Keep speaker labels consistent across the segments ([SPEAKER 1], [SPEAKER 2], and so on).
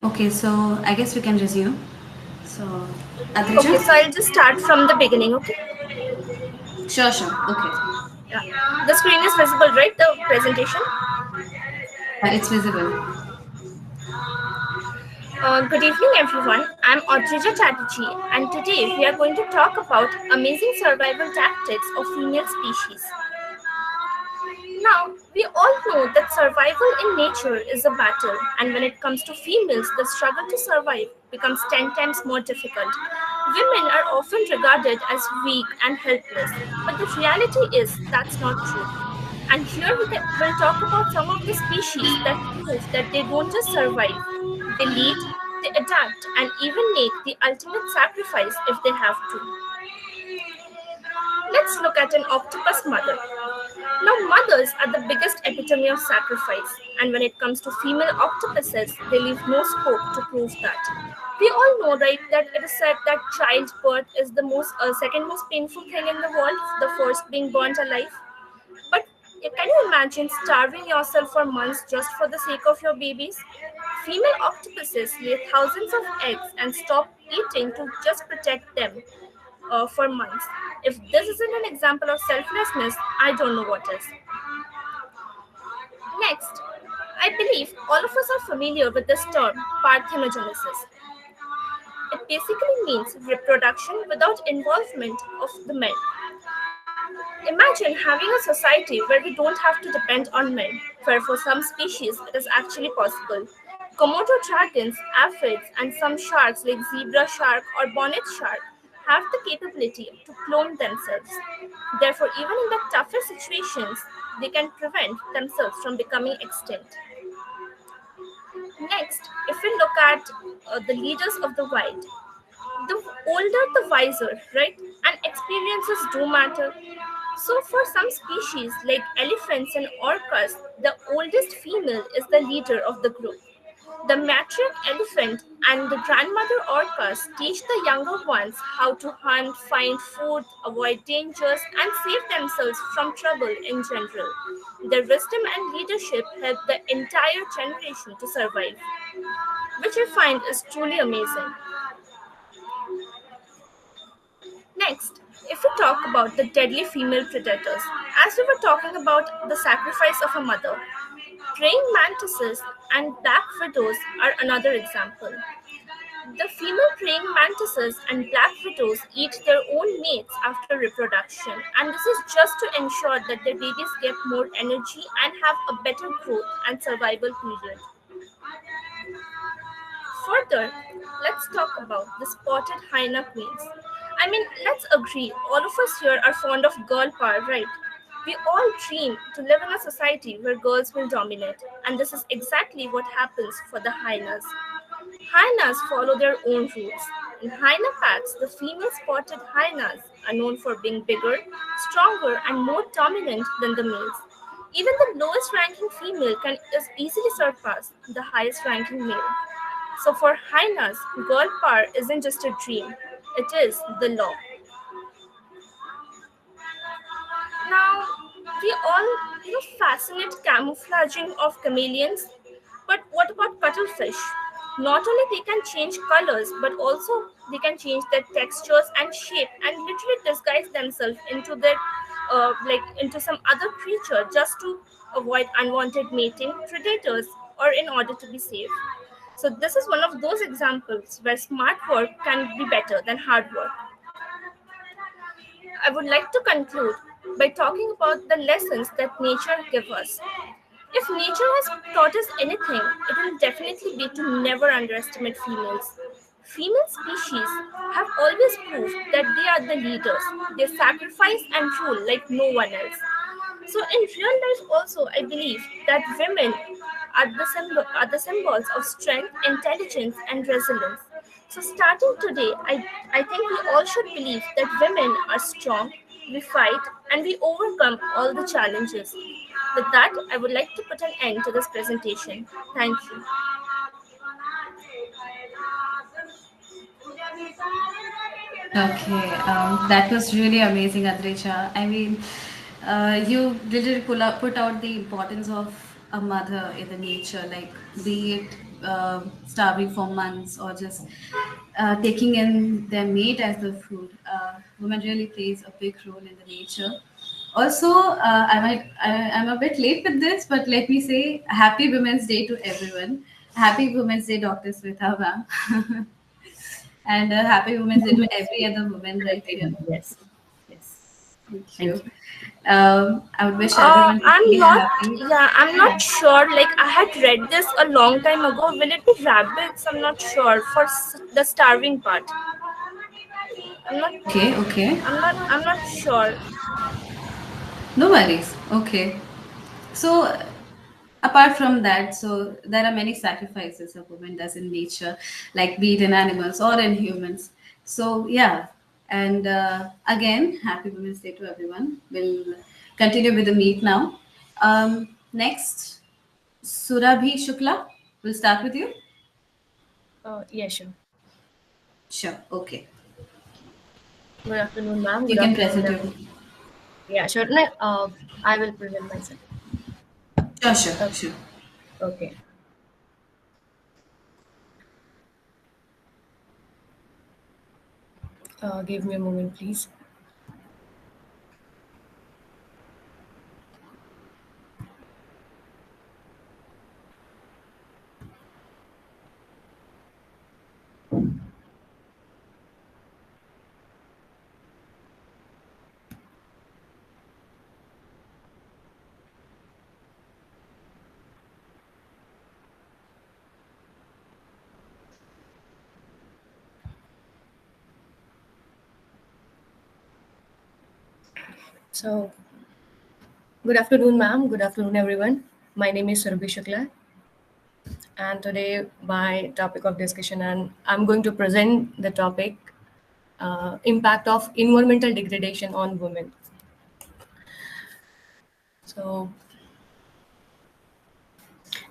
[SPEAKER 1] Okay, so I guess we can resume. So,
[SPEAKER 2] Okay,
[SPEAKER 1] Adrija?
[SPEAKER 2] so I'll just start from the beginning, okay?
[SPEAKER 1] Sure, sure. Okay.
[SPEAKER 2] Yeah. The screen is visible, right? The presentation.
[SPEAKER 1] Yeah, it's visible.
[SPEAKER 2] Good evening, everyone. I'm Audrija Chatterjee, and today we are going to talk about amazing survival tactics of female species. Now, we all know that survival in nature is a battle, and when it comes to females, the struggle to survive becomes 10 times more difficult. Women are often regarded as weak and helpless, but the reality is that's not true. And here we'll talk about some of the species that prove that they don't just survive, they lead, they adapt, and even make the ultimate sacrifice if they have to. Let's look at an octopus mother. Now, mothers are the biggest epitome of sacrifice, and when it comes to female octopuses, they leave no scope to prove that. We all know, right, that it is said that childbirth is the second most painful thing in the world, the first being burnt alive. But can you imagine starving yourself for months just for the sake of your babies? Female octopuses lay thousands of eggs and stop eating to just protect them for months. If this isn't an example of selflessness, I don't know what is. Next, I believe all of us are familiar with this term, parthenogenesis. It basically means reproduction without involvement of the men. Imagine having a society where we don't have to depend on men, where for some species it is actually possible. Komodo dragons, aphids, and some sharks like zebra shark or bonnet shark have the capability to clone themselves. Therefore, even in the toughest situations, they can prevent themselves from becoming extinct. Next, if we look at the leaders of the wild, the older the wiser, right? And experiences do matter. So, for some species like elephants and orcas, the oldest female is the leader of the group. The matriarch elephant and the grandmother orcas teach the younger ones how to hunt, find food, avoid dangers, and save themselves from trouble in general. Their wisdom and leadership help the entire generation to survive, which I find is truly amazing. Next, if we talk about the deadly female predators, as we were talking about the sacrifice of a mother, praying mantises and black widows are another example. The female praying mantises and black widows eat their own mates after reproduction, and this is just to ensure that their babies get more energy and have a better growth and survival period. Further, let's talk about the spotted hyena queens. I mean, let's agree, all of us here are fond of girl power, right? We all dream to live in a society where girls will dominate, and this is exactly what happens for the hyenas. Hyenas follow their own rules. In hyena packs, the female spotted hyenas are known for being bigger, stronger, and more dominant than the males. Even the lowest ranking female can is easily surpass the highest ranking male. So for hyenas, girl power isn't just a dream; it is the law. Now, we all fascinate camouflaging of chameleons, but what about cuttlefish? Not only they can change colors, but also they can change their textures and shape and literally disguise themselves into their into some other creature just to avoid unwanted mating, predators, or in order to be safe. So this is one of those examples where smart work can be better than hard work. I would like to conclude by talking about the lessons that nature gives us. If nature has taught us anything, it will definitely be to never underestimate females. Female species have always proved that they are the leaders. They sacrifice and rule like no one else. So in real life also, I believe that women are the symbols of strength, intelligence, and resilience. So starting today, I think we all should believe that women are strong, we fight, and we overcome all the challenges. With that, I would like to put an end to this presentation. Thank you.
[SPEAKER 1] Okay, that was really amazing, Adrija. I mean, you literally put out the importance of a mother in the nature, like be it starving for months or just taking in their mate as the food. Women really plays a big role in the nature. Also, I'm a bit late with this, but let me say Happy Women's Day to everyone. Happy Women's Day, Dr. Smita ma'am. And Happy Women's Day to every other woman right here.
[SPEAKER 3] Yes. Yes.
[SPEAKER 1] Thank
[SPEAKER 3] Thank
[SPEAKER 1] you.
[SPEAKER 3] you.
[SPEAKER 1] I would wish everyone to
[SPEAKER 2] I'm
[SPEAKER 1] be
[SPEAKER 2] not,
[SPEAKER 1] happy.
[SPEAKER 2] yeah, I'm not sure. Like, I had read this a long time ago. Will it be rabbits? I'm not sure. For the starving part, I'm not,
[SPEAKER 1] Okay, okay.
[SPEAKER 2] I'm not sure.
[SPEAKER 1] No worries. Okay. So, apart from that, so there are many sacrifices a woman does in nature, like be it in animals or in humans. So, yeah. And again, happy Women's Day to everyone. We'll continue with the meet now. Next, Surabhi Shukla. We'll start with you.
[SPEAKER 3] Yeah, sure.
[SPEAKER 1] Sure. Okay.
[SPEAKER 3] Good afternoon, ma'am.
[SPEAKER 1] You
[SPEAKER 3] Good
[SPEAKER 1] can
[SPEAKER 3] afternoon,
[SPEAKER 1] present your.
[SPEAKER 3] everyone. Yeah, sure. No, I will present myself.
[SPEAKER 1] Sure, sure,
[SPEAKER 3] Okay.
[SPEAKER 1] sure.
[SPEAKER 3] Okay. Give me a moment, please. So, good afternoon, ma'am. Good afternoon, everyone. My name is Surabhi Shukla, and today my topic of discussion, and I'm going to present the topic impact of environmental degradation on women. So,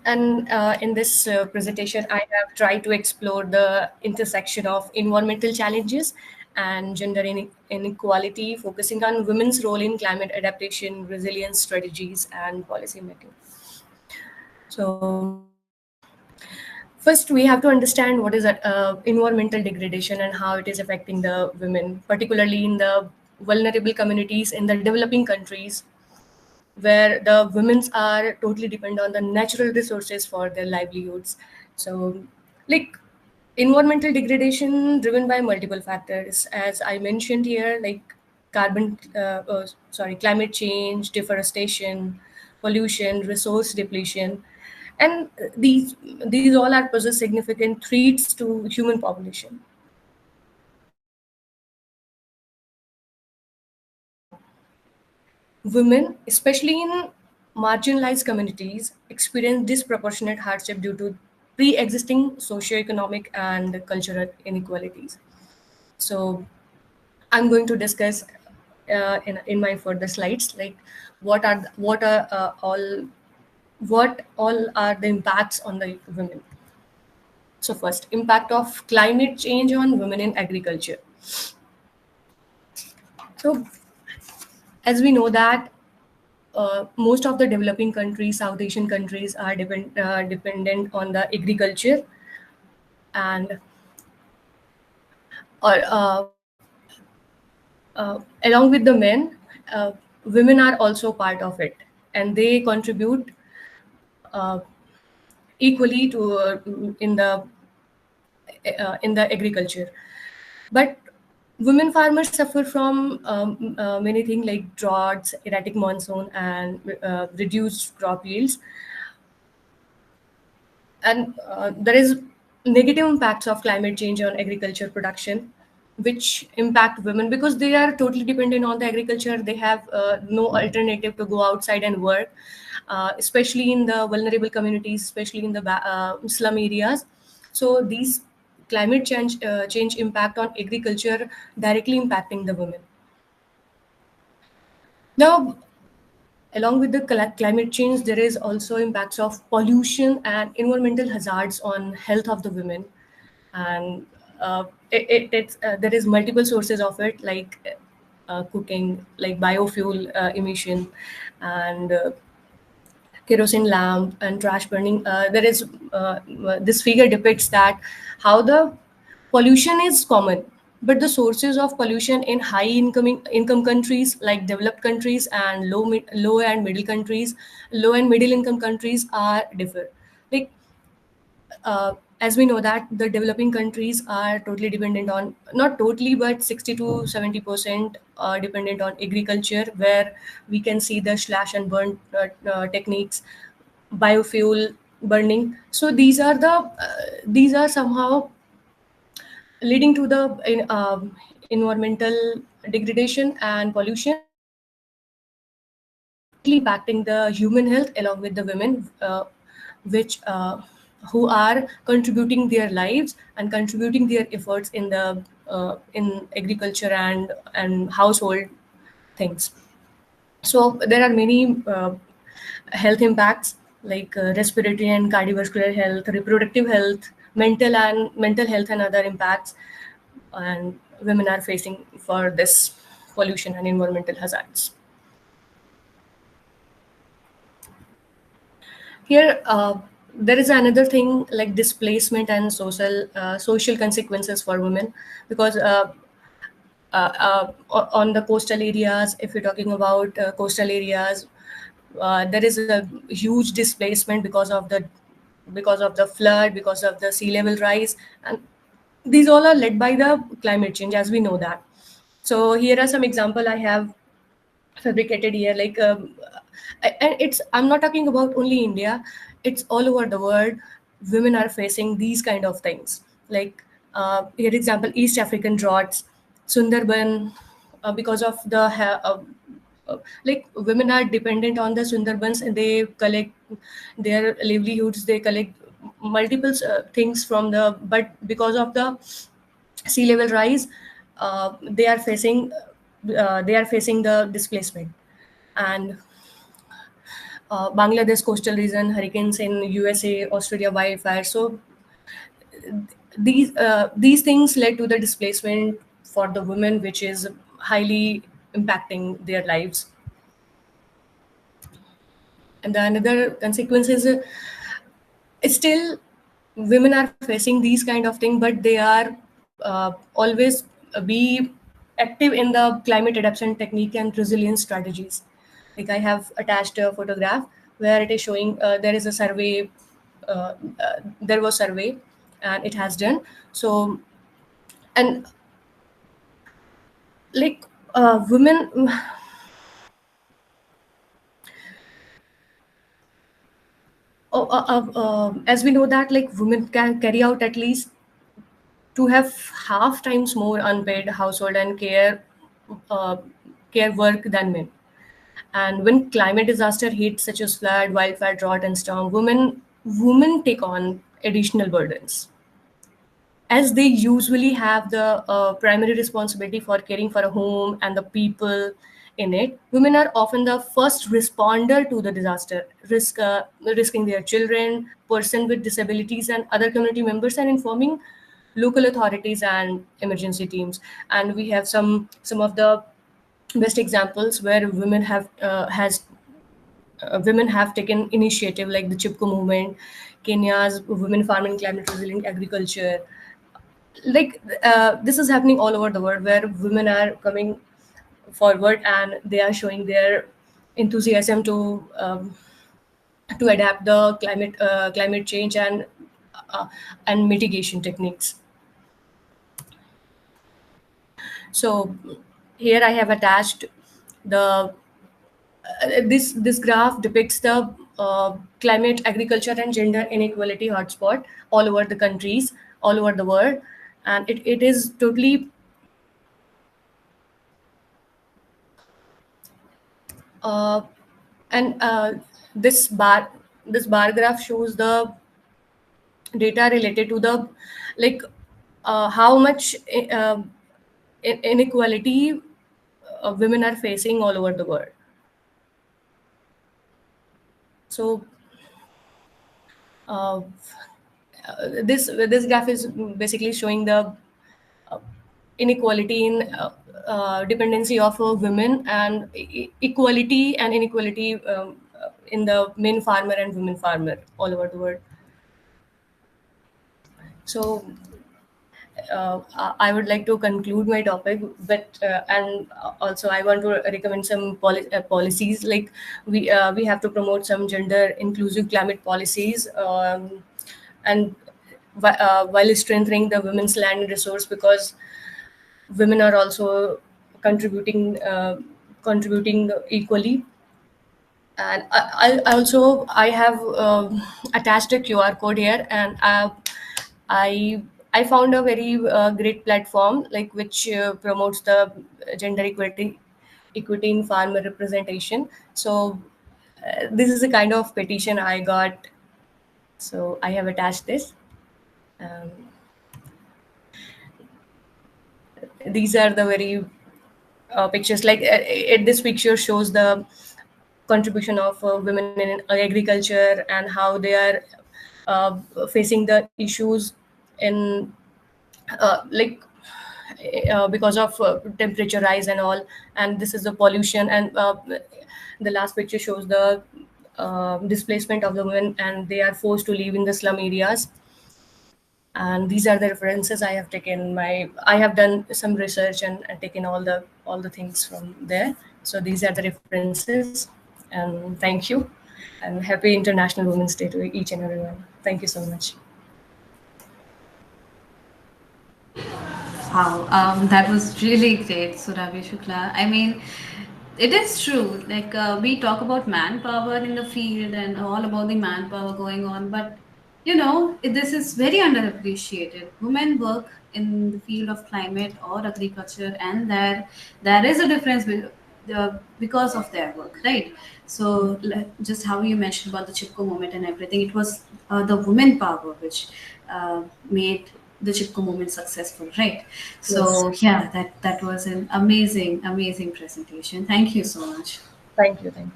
[SPEAKER 3] and in this presentation, I have tried to explore the intersection of environmental challenges and gender inequality, focusing on women's role in climate adaptation, resilience strategies, and policy making. So, first, we have to understand what is environmental degradation and how it is affecting the women, particularly in the vulnerable communities in the developing countries where the women are totally dependent on the natural resources for their livelihoods. So, like environmental degradation driven by multiple factors, as I mentioned here, like climate change, deforestation, pollution, resource depletion, and these all are poses significant threats to human population. Women, especially in marginalized communities, experience disproportionate hardship due to pre-existing socioeconomic and cultural inequalities. So, I'm going to discuss in my further slides, like what all are the impacts on the women. So, first, impact of climate change on women in agriculture. So, as we know that most of the developing countries, South Asian countries, are dependent on the agriculture, and or along with the men, uh, women are also part of it, and they contribute uh, equally to in the agriculture. But women farmers suffer from many things like droughts, erratic monsoon, and reduced crop yields. And there is negative impacts of climate change on agriculture production, which impact women because they are totally dependent on the agriculture. They have no alternative to go outside and work, especially in the vulnerable communities, especially in the slum areas. So these change impact on agriculture directly impacting the women. Now, along with the climate change, there is also impacts of pollution and environmental hazards on health of the women, and there is multiple sources of it, like cooking, like biofuel emission, and kerosene lamp and trash burning. There is this figure depicts that how the pollution is common, but the sources of pollution in high income countries like developed countries and low and middle countries, low and middle income countries are differ. Like as we know that the developing countries are totally dependent on, not totally but 60 to 70% are dependent on agriculture, where we can see the slash and burn techniques, biofuel burning. So these are somehow leading to the environmental degradation and pollution, directly impacting the human health along with the women, which who are contributing their lives and contributing their efforts in agriculture and household things. So there are many health impacts like respiratory and cardiovascular health, reproductive health, mental health, and other impacts, and women are facing for this pollution and environmental hazards. Here, there is another thing like displacement and social consequences for women, because on the coastal areas, if we're talking about coastal areas, there is a huge displacement because of the flood, because of the sea level rise, and these all are led by the climate change, as we know that. So here are some example I have fabricated here, like and it's, I'm not talking about only India, it's all over the world. Women are facing these kind of things, like here example, East African droughts, Sundarban, because of the like women are dependent on the Sundarbans, and they collect their livelihoods, they collect multiple things from the, but because of the sea level rise, they are facing the displacement. And Bangladesh coastal region, hurricanes in USA, Australia wildfires. So these things led to the displacement for the women, which is highly impacting their lives. And the another consequence is still women are facing these kind of thing, but they are always be active in the climate adaptation technique and resilience strategies. Like I have attached a photograph where it is showing there is a survey, there was survey and it has done. So, and like women, as we know that like women can carry out at least to have half times more unpaid household and uh, care work than men. And when climate disaster hits such as flood, wildfire, drought, and storm, women take on additional burdens, as they usually have the primary responsibility for caring for a home and the people in it. Women are often the first responder to the disaster, risking their children, person with disabilities, and other community members, and informing local authorities and emergency teams. And we have some of the best examples where women have taken initiative, like the Chipko movement, Kenya's women farming climate resilient agriculture. Like this is happening all over the world, where women are coming forward and they are showing their enthusiasm to adapt the climate change uh, and mitigation techniques. So here I have attached the this graph depicts the climate, agriculture, and gender inequality hotspot all over the countries, all over the world, and it is totally uh, and this bar graph shows the data related to the like how much inequality women are facing all over the world. So uh, this graph is basically showing the inequality in dependency of women, and equality and inequality in the men farmer and women farmer all over the world. So I would like to conclude my topic, but and also I want to recommend some policies. Like we have to promote some gender inclusive climate policies, and while strengthening the women's land resource, because women are also contributing equally. And I also I have attached a QR code here, and I I found a very great platform like which promotes the gender equity in farmer representation. So this is a kind of petition I got. So I have attached this. Um, these are the very pictures. Like this picture shows the contribution of women in agriculture and how they are uh, facing the issues in like because of temperature rise and all, and this is the pollution. And the last picture shows the displacement of the women, and they are forced to live in the slum areas. And these are the references I have taken. I have done some research and taken all the things from there. So these are the references, and thank you, and happy International Women's Day to each and everyone. Thank you so much.
[SPEAKER 1] Wow, that was really great, Surabhi Shukla. I mean, it is true. Like we talk about manpower in the field and all about the manpower going on, but this is very underappreciated. Women work in the field of climate or agriculture, and there is a difference because of their work, right? So just how you mentioned about the Chipko movement and everything, it was the women power which made the Chipko movement successful, right?
[SPEAKER 3] Yes.
[SPEAKER 1] So yeah, that was an amazing presentation. Thank you so much.
[SPEAKER 3] Thank you. Thank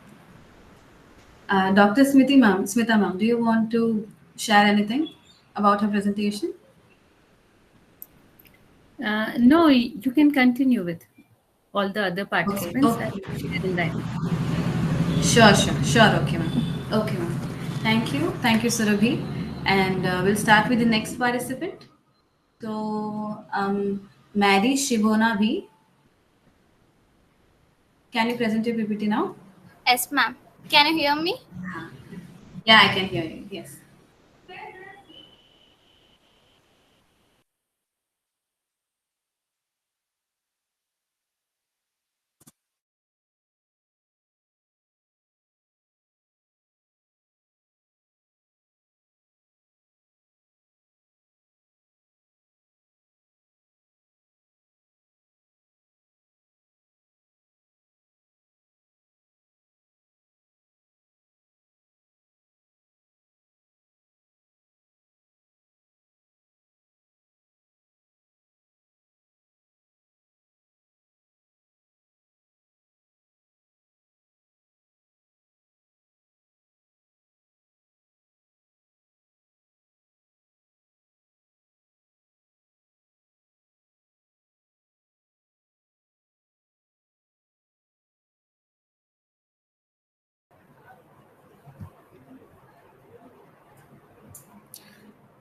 [SPEAKER 3] you.
[SPEAKER 1] Dr. Smita ma'am, do you want to share anything about her presentation?
[SPEAKER 4] No, you can continue with all the other
[SPEAKER 1] Okay.
[SPEAKER 4] participants. I
[SPEAKER 1] Okay.
[SPEAKER 4] will share in the end.
[SPEAKER 1] Sure. Okay, ma'am. Okay, ma'am. Thank you, Surabhi. And we'll start with the next participant. So, Mary Shibona B, can you present your PPT now?
[SPEAKER 2] Yes, ma'am. Can you hear me?
[SPEAKER 1] Yeah, I can hear you. Yes.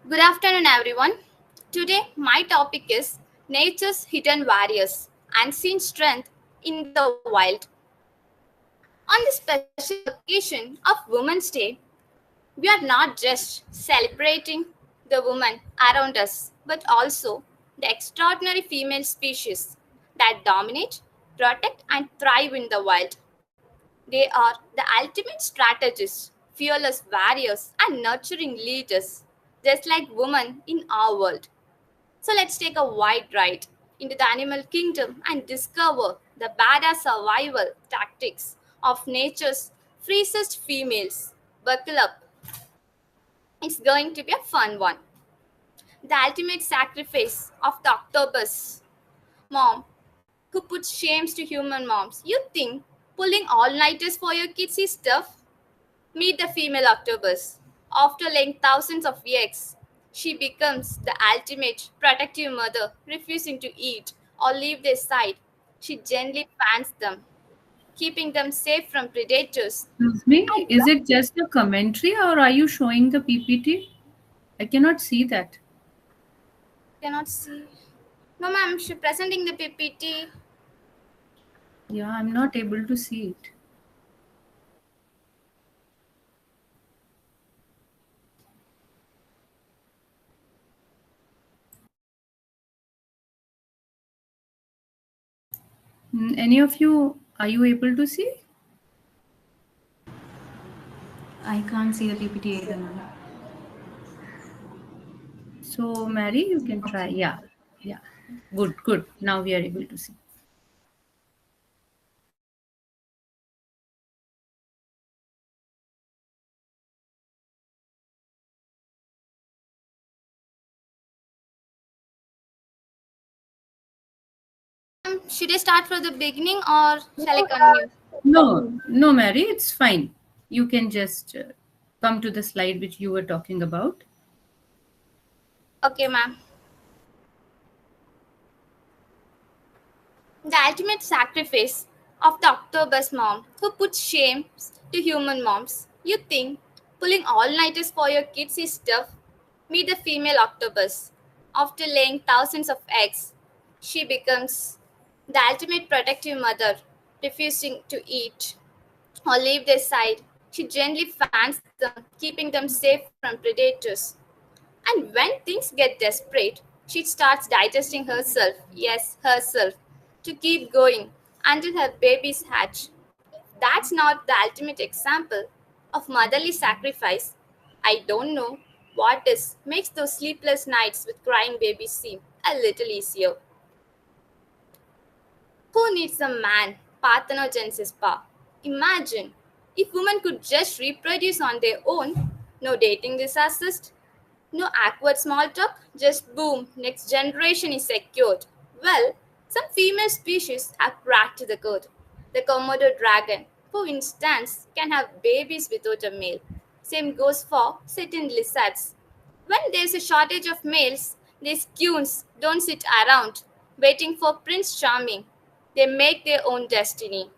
[SPEAKER 2] Good afternoon, everyone. Today, my topic is Nature's Hidden Barriers, Unseen Strength in the Wild. On this special occasion of Women's Day, we are not just celebrating the women around us, but also the extraordinary female species that dominate, protect, and thrive in the wild. They are the ultimate strategists, fearless warriors, and nurturing leaders, just like women in our world. So let's take a wide ride into the animal kingdom and discover the badass survival tactics of nature's fiercest females. Buckle up, it's going to be a fun one. The ultimate sacrifice of the octopus mom who puts shames to human moms. You think pulling all-nighters for your kids is tough? Meet the female octopus. After laying thousands of eggs, she becomes the ultimate protective mother, refusing to eat or leave their side. She gently pants them, keeping them safe from predators.
[SPEAKER 4] Excuse me, is it just a commentary or are you showing the PPT? I cannot see that.
[SPEAKER 2] Cannot see. No, ma'am, she presenting the PPT.
[SPEAKER 4] Yeah, I'm not able to see it. Any of you, are you able to see?
[SPEAKER 1] I can't see the PPT either, ma'am.
[SPEAKER 4] So, Mary, you can try. Yeah, yeah. Good, good. Now we are able to see.
[SPEAKER 2] Should I start from the beginning or shall I continue?
[SPEAKER 4] No, no, Mary, it's fine. You can just come to the slide which you were talking about.
[SPEAKER 2] Okay, ma'am. The ultimate sacrifice of the octopus mom who puts shame to human moms. You think pulling all-nighters for your kids is tough? Meet the female octopus. After laying thousands of eggs, she becomes the ultimate protective mother, refusing to eat or leave their side. She gently fans them, keeping them safe from predators. And when things get desperate, she starts digesting herself, yes, herself, to keep going until her babies hatch. That's not the ultimate example of motherly sacrifice. I don't know what is makes those sleepless nights with crying babies seem a little easier. Who needs a man? Parthenogenesis pa. Imagine if women could just reproduce on their own, no dating disasters, no awkward small talk, just boom, next generation is secured. Well, some female species have cracked the code. The Komodo dragon, for instance, can have babies without a male. Same goes for certain lizards. When there's a shortage of males, these coons don't sit around waiting for Prince Charming. They make their own destiny.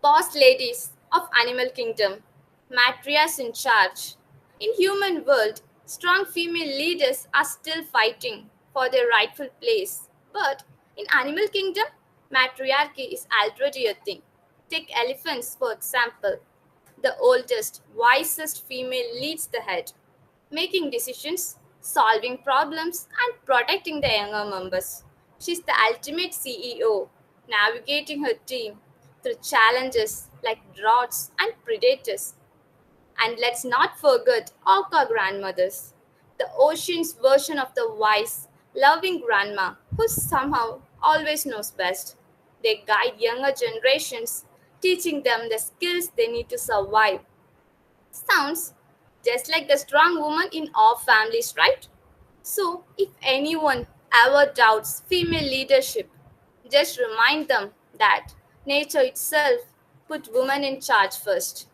[SPEAKER 2] Boss ladies of animal kingdom, matriarchs in charge. In human world, strong female leaders are still fighting for their rightful place. But in animal kingdom, matriarchy is already a thing. Take elephants for example. The oldest, wisest female leads the head, making decisions, solving problems, and protecting the younger members. She's the ultimate CEO, navigating her team through challenges like droughts and predators. And let's not forget orca grandmothers, the ocean's version of the wise, loving grandma who somehow always knows best. They guide younger generations, teaching them the skills they need to survive. Sounds just like the strong woman in all families, right? So, if anyone ever doubts female leadership, just remind them that nature itself put women in charge first.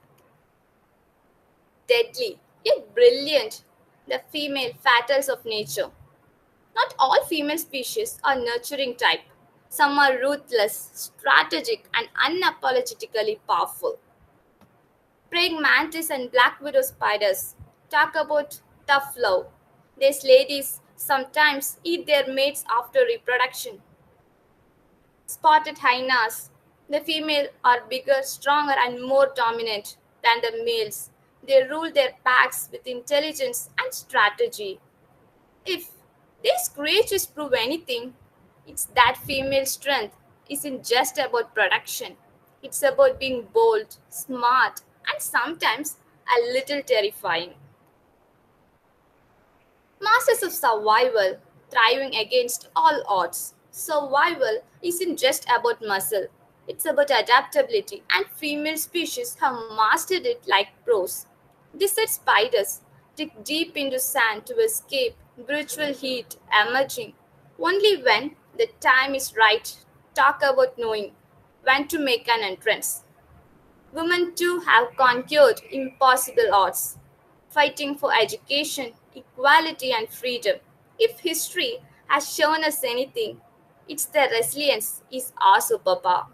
[SPEAKER 2] Deadly, yet brilliant, the female fatals of nature. Not all female species are nurturing type. Some are ruthless, strategic, and unapologetically powerful. Praying mantis and black widow spiders talk about tough love. These ladies sometimes eat their mates after reproduction. Spotted hyenas. The female are bigger, stronger, and more dominant than the males. They rule their packs with intelligence and strategy. If these creatures prove anything, it's that female strength isn't just about production. It's about being bold, smart, and sometimes a little terrifying. Masters of survival, thriving against all odds. Survival isn't just about muscle, it's about adaptability, and female species have mastered it like pros. Desert spiders dig deep into sand to escape brutal heat emerging only when the time is right. Talk about knowing when to make an entrance. Women too have conquered impossible odds, fighting for education, equality, and freedom. If history has shown us anything, it's that resilience is our superpower.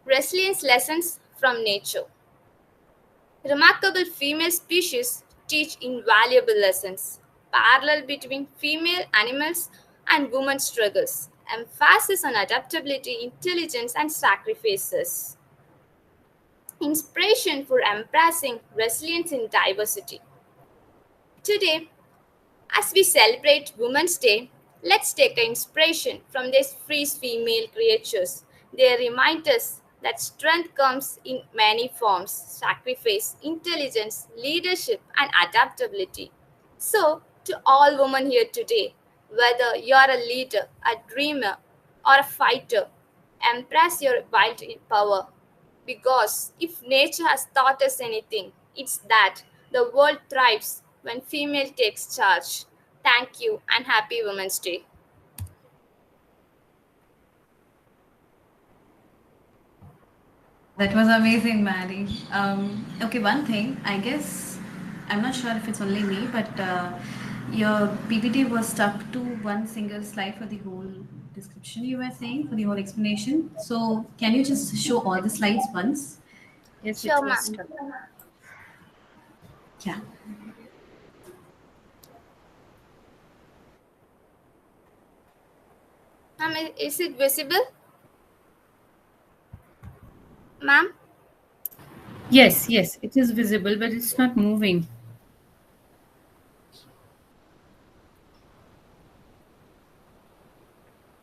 [SPEAKER 2] Resilience lessons from nature. Remarkable female species teach invaluable lessons. Parallel between female animals and women's struggles. Emphasis on adaptability, intelligence, and sacrifices. Inspiration for embracing resilience in diversity. Today, as we celebrate Women's Day, let's take inspiration from these free female creatures. They remind us that strength comes in many forms: sacrifice, intelligence, leadership, and adaptability. So, to all women here today, whether you're a leader, a dreamer, or a fighter, embrace your wild power. Because if nature has taught us anything, it's that the world thrives when female takes charge. Thank you and happy Women's Day.
[SPEAKER 1] That was amazing, Maddie. Okay, one thing, I guess, I'm not sure if it's only me, but your PPT was stuck to one single slide for the whole description you were saying, for the whole explanation. So, can you just show all the slides once?
[SPEAKER 4] Yes, it
[SPEAKER 2] Sure,
[SPEAKER 4] was
[SPEAKER 2] ma'am.
[SPEAKER 4] stuck.
[SPEAKER 1] Yeah.
[SPEAKER 2] Ma'am, is it visible? Ma'am?
[SPEAKER 4] Yes, yes, it is visible, but it's not moving.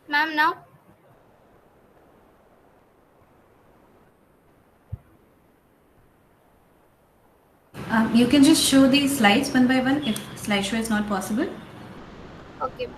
[SPEAKER 2] Ma'am, now?
[SPEAKER 1] You can just show the slides one by one if slideshow is not possible.
[SPEAKER 2] Okay.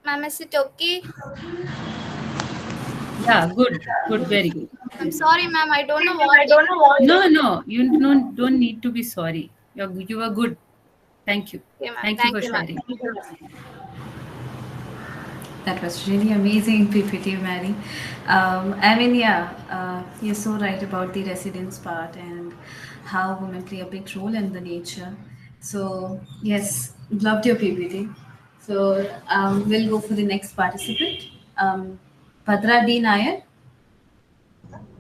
[SPEAKER 2] Ma'am, is it okay?
[SPEAKER 4] Yeah, good, good, very good.
[SPEAKER 2] I'm sorry, ma'am. I don't know what it.
[SPEAKER 4] No, no, you don't need to be sorry. You are good. Thank you.
[SPEAKER 2] Okay, ma'am.
[SPEAKER 4] Thank you
[SPEAKER 2] Thank
[SPEAKER 4] for
[SPEAKER 2] you, ma'am.
[SPEAKER 4] sharing.
[SPEAKER 1] That was really amazing, PPT, Mary. I mean, yeah, you're so right about the residence part and how women play a big role in the nature. So, yes, loved your PPT. So, we'll go for the next participant. Bhadra D. Nair.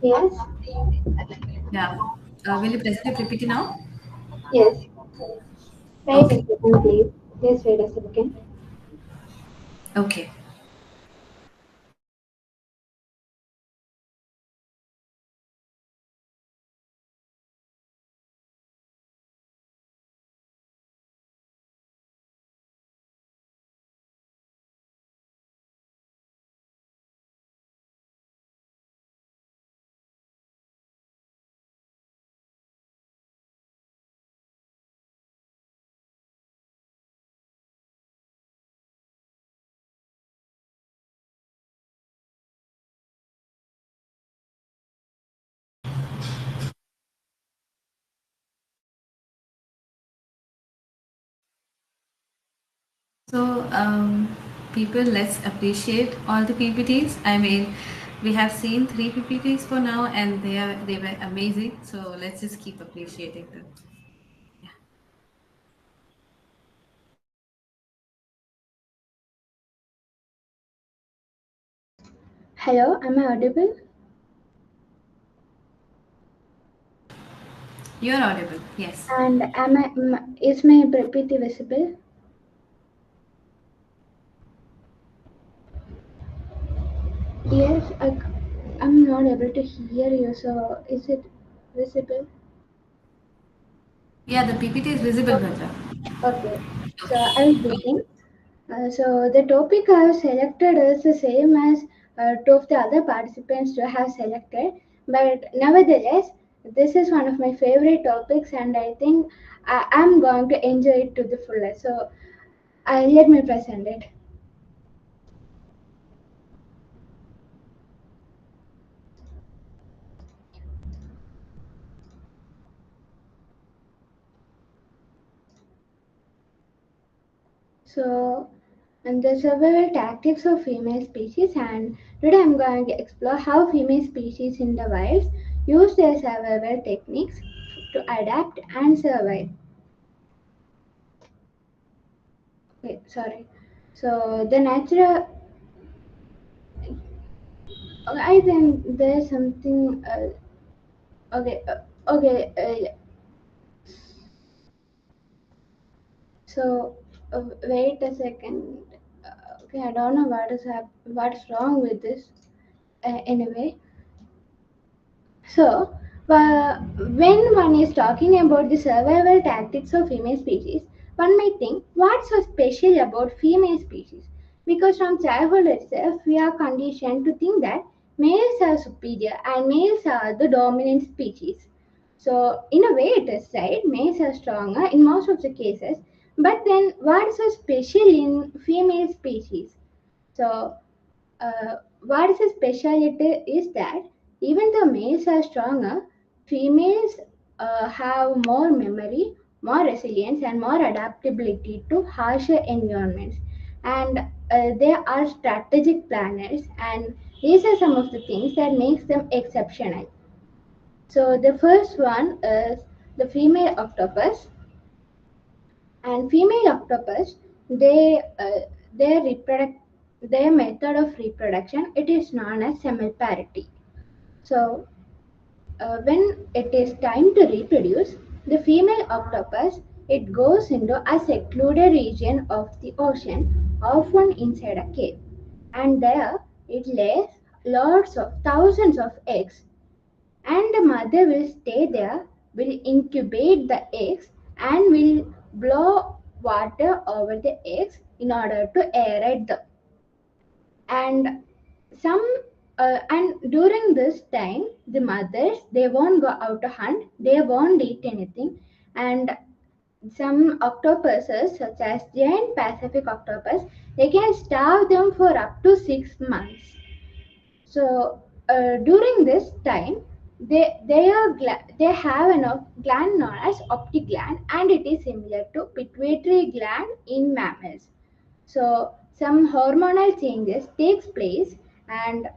[SPEAKER 5] Yes,
[SPEAKER 1] Yeah. Will you present your PPT now?
[SPEAKER 5] yes. Wait a
[SPEAKER 1] Okay.
[SPEAKER 5] second, please. Please wait a second.
[SPEAKER 1] Okay. So, people, let's appreciate all the PPTs. I mean, we have seen three PPTs for now, and they were amazing. So let's just keep appreciating them.
[SPEAKER 5] Hello, am I audible?
[SPEAKER 1] You're audible. Yes.
[SPEAKER 5] And is my PPT visible? Yes, I'm not able to hear you. So is it visible?
[SPEAKER 1] Yeah, the PPT is visible, Bhadra.
[SPEAKER 5] Okay. So I will begin. So the topic I have selected is the same as two of the other participants to have selected, but nevertheless, this is one of my favorite topics, and I think I'm going to enjoy it to the fullest. So let me present it. So, and the survival tactics of female species, and today I'm going to explore how female species in the wild use their survival techniques to adapt and survive. Okay, sorry. So the natural, I think there's something. Okay, okay. So wait a second. Okay, I don't know what's wrong with this. Anyway, so, when one is talking about the survival tactics of female species, one might think, what's so special about female species? Because from childhood itself, we are conditioned to think that males are superior and males are the dominant species. So, in a way, it is right, males are stronger in most of the cases. But then, what's so special in female species? So, what is a specialty is that even though males are stronger, females have more memory, more resilience, and more adaptability to harsher environments. And they are strategic planners, and these are some of the things that makes them exceptional. So the first one is the female octopus. And female octopus, they their reproduct their method of reproduction, it is known as semiparity. So when it is time to reproduce, the female octopus, it goes into a secluded region of the ocean, often inside a cave, and there it lays lots of thousands of eggs, and the mother will stay there, will incubate the eggs, and will blow water over the eggs in order to aerate them. And some and during this time, the mothers, they won't go out to hunt, they won't eat anything, and some octopuses, such as giant Pacific octopus, they can starve them for up to 6 months. So during this time, they have a gland known as optic gland, and it is similar to pituitary gland in mammals. So some hormonal changes takes place, and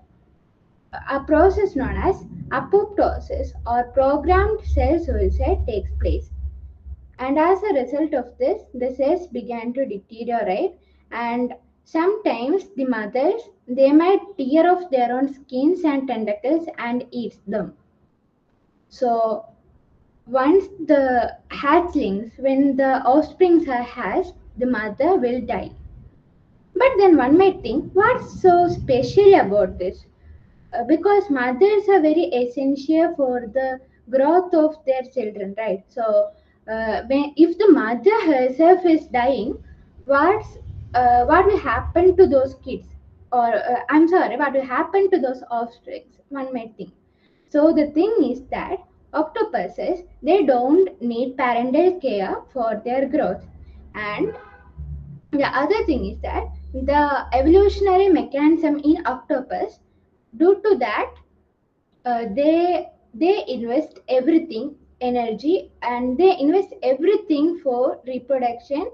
[SPEAKER 5] a process known as apoptosis or programmed cell suicide takes place. And as a result of this, the cells began to deteriorate, and sometimes the mothers, they might tear off their own skins and tentacles and eat them. So once the hatchlings, when the offsprings are hatched, the mother will die. But then one might think, what's so special about this? Because mothers are very essential for the growth of their children, right? So if the mother herself is dying, what will happen to those kids, or I'm sorry, what will happen to those offsprings, one might think. So the thing is that octopuses, they don't need parental care for their growth. And the other thing is that the evolutionary mechanism in octopus, due to that, they invest everything, energy, and they invest everything for reproduction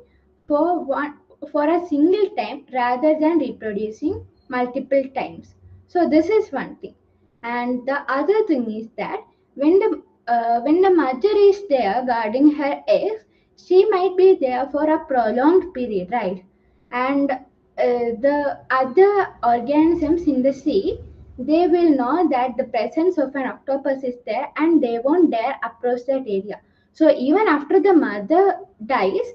[SPEAKER 5] for one, for a single time rather than reproducing multiple times. So this is one thing. And the other thing is that when the mother is there guarding her eggs, she might be there for a prolonged period, right? And the other organisms in the sea, they will know that the presence of an octopus is there, and they won't dare approach that area. So even after the mother dies,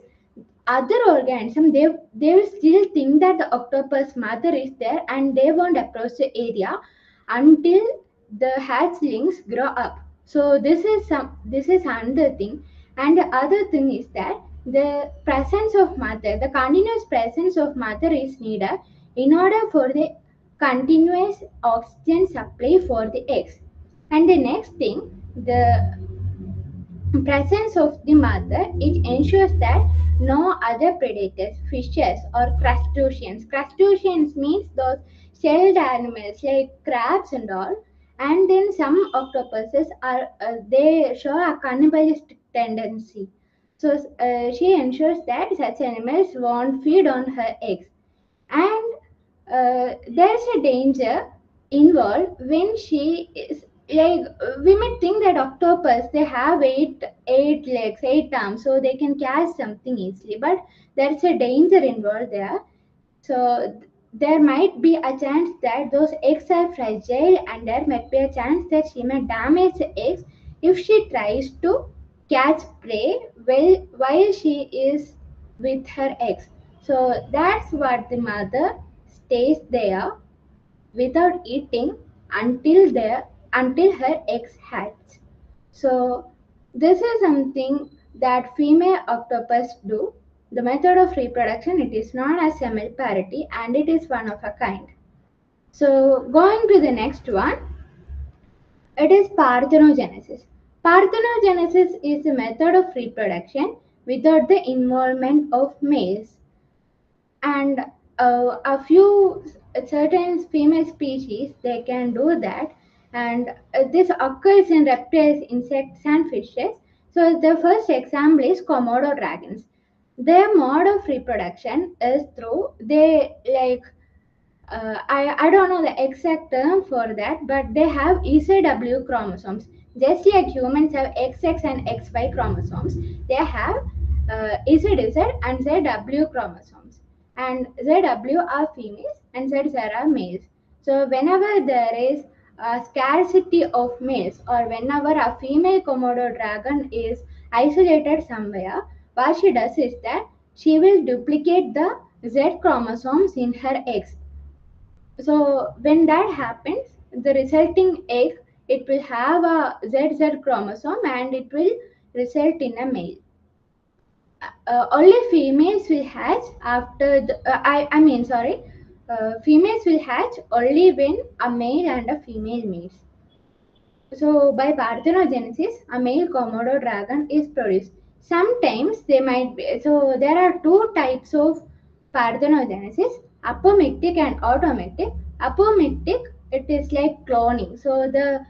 [SPEAKER 5] other organisms, they will still think that the octopus mother is there, and they won't approach the area until the hatchlings grow up. So this is another thing. And the other thing is that the presence of mother, the continuous presence of mother is needed in order for the continuous oxygen supply for the eggs. And the next thing, the presence of the mother, it ensures that no other predators, fishes or crustaceans means those shelled animals like crabs and all. And then some octopuses are they show a cannibalistic tendency. So she ensures that such animals won't feed on her eggs. And there's a danger involved when she is like we might think that octopus they have eight legs, eight arms, so they can catch something easily. But there's a danger involved there. So there might be a chance that those eggs are fragile, and there might be a chance that she may damage the eggs if she tries to catch prey while she is with her eggs. So that's what the mother stays there without eating until her eggs hatch. So this is something that female octopus do. The method of reproduction it is known as semiparity and it is one of a kind. So going to the next one, it is parthenogenesis. Parthenogenesis is a method of reproduction without the involvement of males, and a few certain female species they can do that, and this occurs in reptiles, insects and fishes. So the first example is komodo dragons. Their mode of reproduction is through they like I don't know the exact term for that, but they have ECW chromosomes. Just like humans have XX and XY chromosomes, they have EZZ and ZW chromosomes. And ZW are females and ZZ are males. So whenever there is a scarcity of males or whenever a female Komodo dragon is isolated somewhere, what she does is that she will duplicate the Z chromosomes in her eggs. So when that happens, the resulting egg it will have a ZZ chromosome and it will result in a male. Only females will hatch after the, I mean sorry, females will hatch only when a male and a female meets. So by parthenogenesis, a male Komodo dragon is produced. Sometimes they might be, so there are two types of parthenogenesis, apomictic and automictic. Apomictic, it is like cloning. So the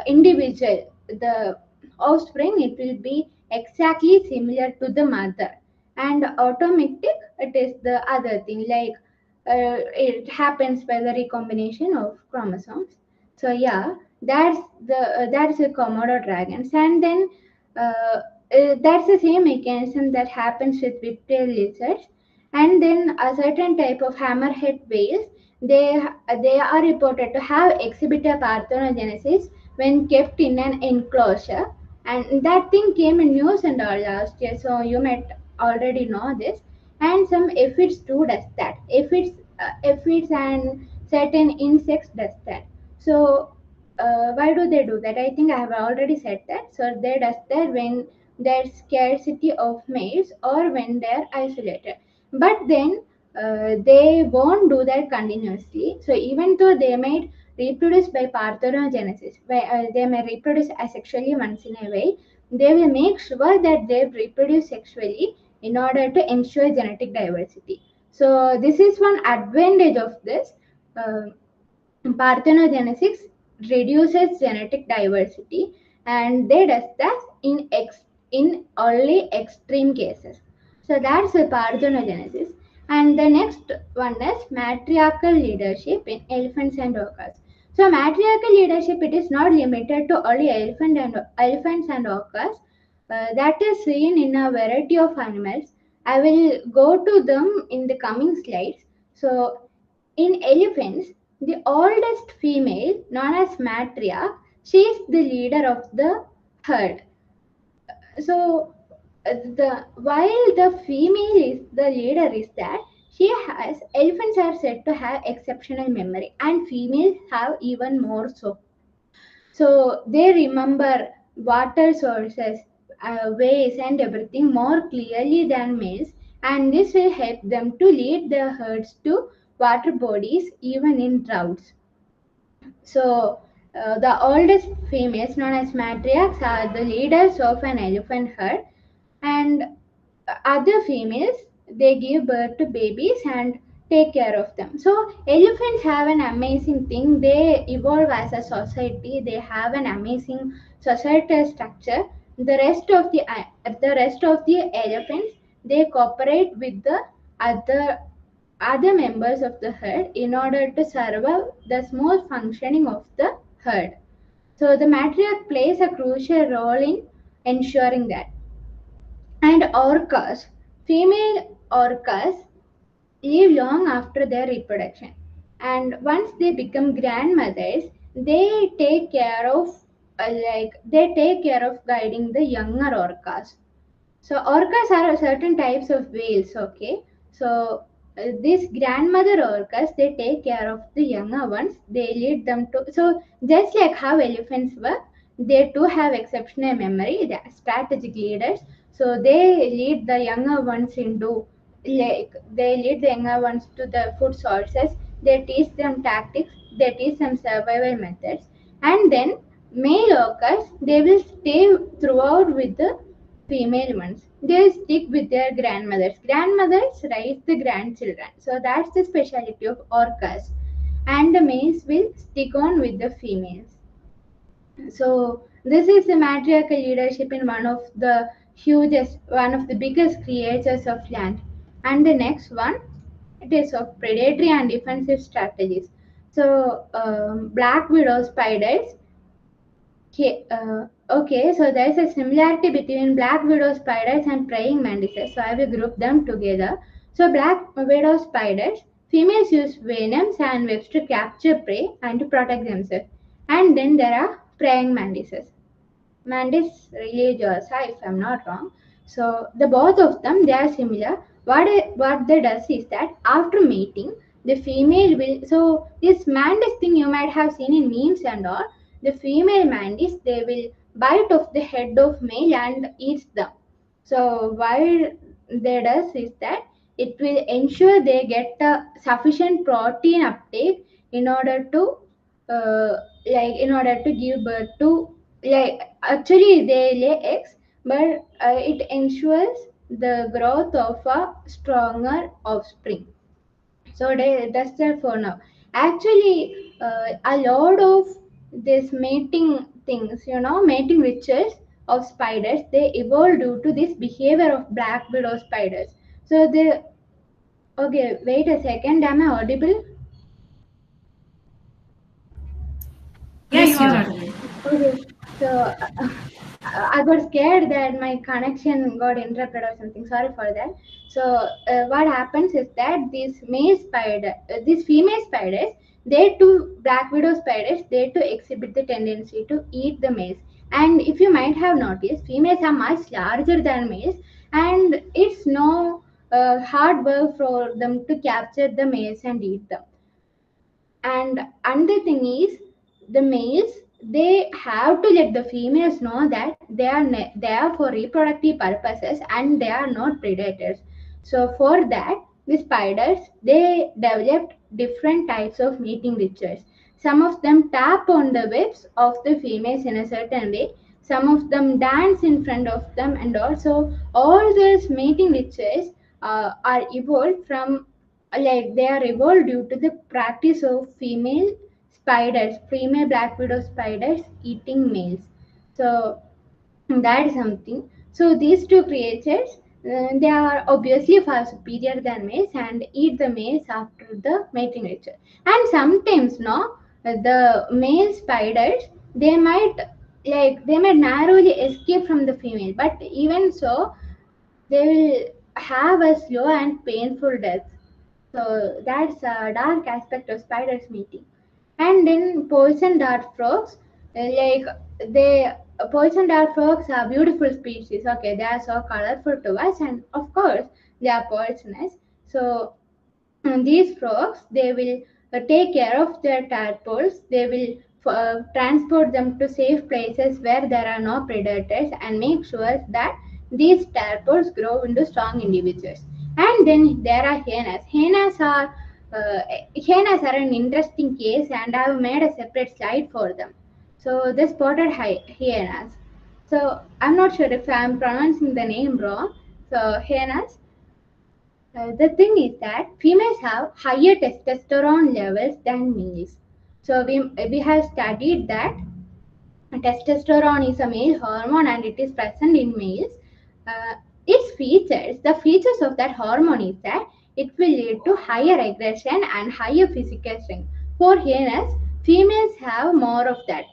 [SPEAKER 5] individual, the offspring, it will be exactly similar to the mother. And automictic, it is the other thing, like it happens by the recombination of chromosomes. So yeah, that's the Komodo dragons, and then that's the same mechanism that happens with whiptail lizards, and then a certain type of hammerhead whales. They are reported to have exhibited parthenogenesis when kept in an enclosure, and that thing came in news and all last year. So you might already know this, and some aphids too does that. Aphids and certain insects does that. So why do they do that? I think I have already said that. So they does that when there's scarcity of males or when they're isolated. But then they won't do that continuously. So even though they might reproduce by parthenogenesis, they may reproduce asexually once in a while, they will make sure that they reproduce sexually in order to ensure genetic diversity. So this is one advantage of this. Parthenogenesis reduces genetic diversity, and they does that in only extreme cases. So that's the parthenogenesis. And the next one is matriarchal leadership in elephants and orcas. So matriarchal leadership it is not limited to only elephants and orcas. That is seen in a variety of animals. I will go to them in the coming slides. So in elephants, the oldest female, known as matriarch, she is the leader of the herd. So, the while the female is the leader, is that she has elephants are said to have exceptional memory, and females have even more so. So they remember water sources, ways, and everything more clearly than males, and this will help them to lead their herds to water bodies even in droughts. So the oldest females, known as matriarchs, are the leaders of an elephant herd, and other females they give birth to babies and take care of them. So elephants have an amazing thing. They evolve as a society. They have an amazing societal structure the rest of the elephants, they cooperate with the other members of the herd in order to survive the smooth functioning of the herd. So the matriarch plays a crucial role in ensuring that. And orcas, female orcas live long after their reproduction. And once they become grandmothers, they take care of guiding the younger orcas. So orcas are certain types of whales, okay? So these grandmother orcas, they take care of the younger ones. They lead them to, so just like how elephants work, they too have exceptional memory. They are strategic leaders. So they lead the younger ones into, they lead the younger ones to the food sources. They teach them tactics. They teach them survival methods. And then male orcas, they will stay throughout with the female ones. They stick with their grandmothers. Grandmothers raise the grandchildren. So that's the specialty of orcas. And the males will stick on with the females. So this is the matriarchal leadership in one of the biggest creatures of land. And the next one, it is of predatory and defensive strategies. So black widow spiders. Okay, so there is a similarity between black widow spiders and praying mantises. So I will group them together. So black widow spiders, females use venoms and webs to capture prey and to protect themselves. And then there are praying mantises. Mandis religiosa, if I'm not wrong. So the both of them, they are similar. What they does is that after mating, the female will, so this mandis thing you might have seen in memes and all. The female mandis, they will bite off the head of male and eats them. So what they does is that it will ensure they get a sufficient protein uptake in order to uh, in order to give birth to, actually they lay eggs, but it ensures the growth of a stronger offspring. So that's there for now. Actually, a lot of this mating things, mating rituals of spiders, they evolved due to this behavior of black widow spiders. So they, okay, wait a second, am I audible?
[SPEAKER 1] Yeah,
[SPEAKER 4] Yes,
[SPEAKER 1] you
[SPEAKER 4] you
[SPEAKER 1] are
[SPEAKER 4] are.
[SPEAKER 1] audible.
[SPEAKER 5] Okay, so I got scared that my connection got interrupted or something. Sorry for that. So what happens is that these female spiders, they too, black widow spiders, they too exhibit the tendency to eat the males. And if you might have noticed, females are much larger than males, and it's no hard work for them to capture the males and eat them. And another thing is, the males, they have to let the females know that they are for reproductive purposes and they are not predators. So for that, the spiders, they developed different types of mating rituals. Some of them tap on the webs of the females in a certain way. Some of them dance in front of them, and also all these mating rituals are evolved from, they are evolved due to the practice of female black widow spiders eating males. So that is something. So these two creatures, they are obviously far superior than males and eat the males after the mating ritual. And sometimes, no, the male spiders, they might they might narrowly escape from the female, but even so, they will have a slow and painful death. So that's a dark aspect of spiders mating. And then poison dart frogs, like they poison dart frogs are beautiful species. Okay, they are so colorful to us, and of course they are poisonous. So these frogs, they will take care of their tadpoles. They will transport them to safe places where there are no predators and make sure that these tadpoles grow into strong individuals. And then there are hyenas. Uh, Hyenas are an interesting case, and I have made a separate slide for them. So the spotted hyenas. So I'm not sure if I'm pronouncing the name wrong. So hyenas, the thing is that females have higher testosterone levels than males. So we have studied that testosterone is a male hormone and it is present in males. Uh, the features of that hormone is that it will lead to higher aggression and higher physical strength. For hyenas, females have more of that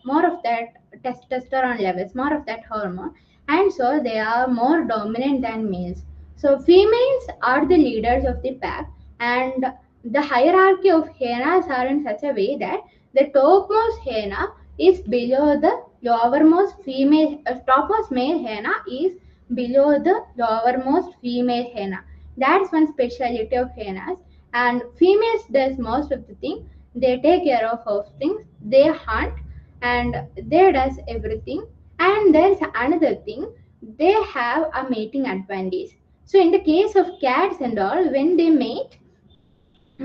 [SPEAKER 5] testosterone levels, more of that hormone, and so they are more dominant than males. So females are the leaders of the pack, and the hierarchy of hyenas are in such a way that the topmost hyena is below the lowermost female, topmost male hyena is below the lowermost female hyena. That's one speciality of hyenas. And females does most of the thing. They take care of offspring, they hunt, and they does everything. And there's another thing, they have a mating advantage. So in the case of cats and all, when they mate,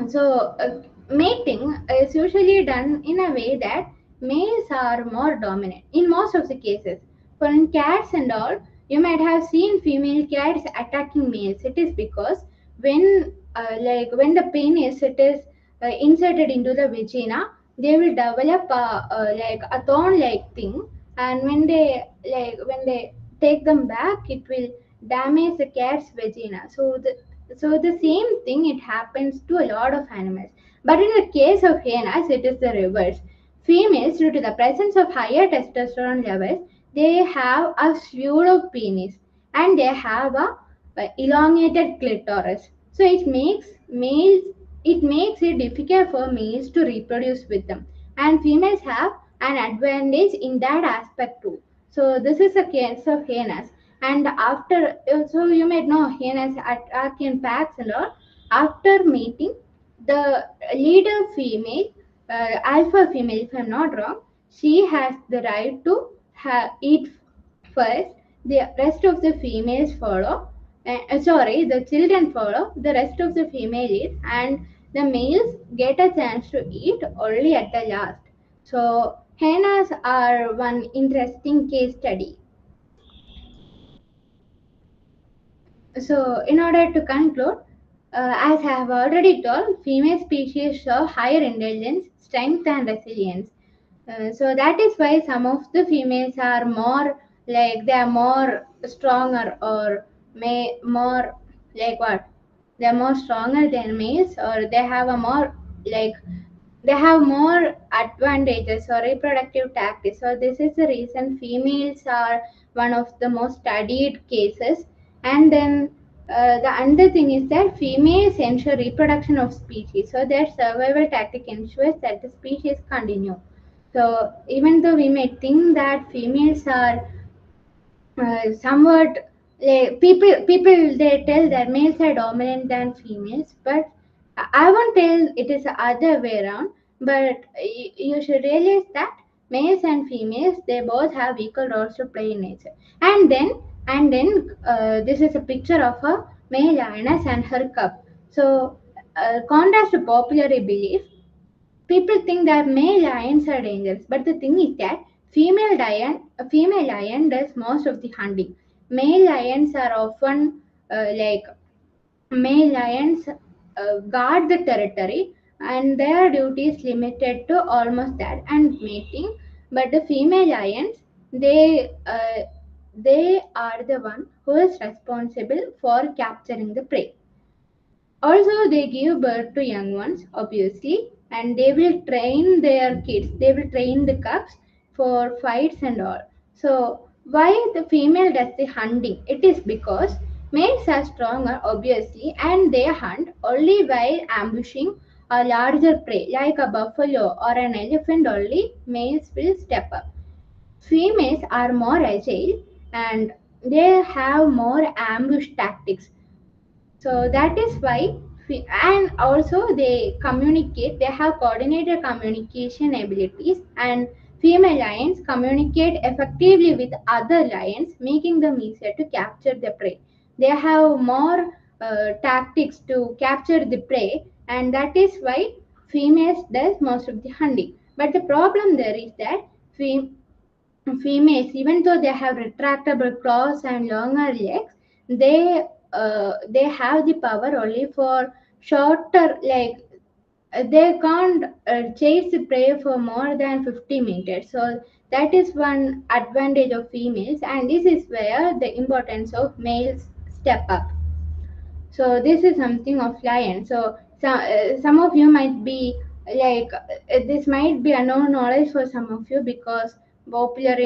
[SPEAKER 5] so, mating is usually done in a way that males are more dominant in most of the cases. For in cats and all, you might have seen female cats attacking males. It is because when the penis it is inserted into the vagina, they will develop a thorn-like thing, and when they take them back, it will damage the cat's vagina. So the same thing it happens to a lot of animals. But in the case of hyenas, it is the reverse. Females, due to the presence of higher testosterone levels, they have a pseudo penis and they have a elongated clitoris. So it makes it difficult for males to reproduce with them. And females have an advantage in that aspect too. So this is a case of hyenas. And after, so you might know hyenas attack in packs and all. After mating, the leader female, alpha female, if I'm not wrong, she has the right to eat first. The rest of the females follow. Sorry, the children follow. The rest of the female eat, and the males get a chance to eat only at the last. So hyenas are one interesting case study. So, in order to conclude, as I have already told, female species show higher intelligence, strength, and resilience. So that is why some of the females are more like they are more stronger or may more like what they are more stronger than males, or they have a more like they have more advantages or reproductive tactics. So this is the reason females are one of the most studied cases. And then the another thing is that females ensure reproduction of species. So their survival tactic ensures that the species continue. So even though we may think that females are somewhat like people they tell that males are dominant than females, but I won't tell it is the other way around. But you should realize that males and females they both have equal roles to play in nature. And then this is a picture of a male lioness and her cub. So contrast to popular belief, people think that male lions are dangerous, but the thing is that a female lion does most of the hunting. Male lions are often like male lions guard the territory, and their duty is limited to almost that and mating. But the female lions, they are the one who is responsible for capturing the prey. Also, they give birth to young ones, obviously, and they will train their kids, they will train the cubs for fights and all. So, why the female does the hunting? It is because males are stronger, obviously, and they hunt only while ambushing a larger prey like a buffalo or an elephant, only males will step up. Females are more agile and they have more ambush tactics. So that is why, and also they communicate, they have coordinated communication abilities, and female lions communicate effectively with other lions, making them easier to capture the prey. They have more tactics to capture the prey, and that is why females does most of the hunting. But the problem there is that females, even though they have retractable claws and longer legs, they they have the power only for shorter like they can't chase the prey for more than 50 meters. So that is one advantage of females, and this is where the importance of males step up. So this is something of lion. So some of you might be like, this might be unknown knowledge for some of you, because popular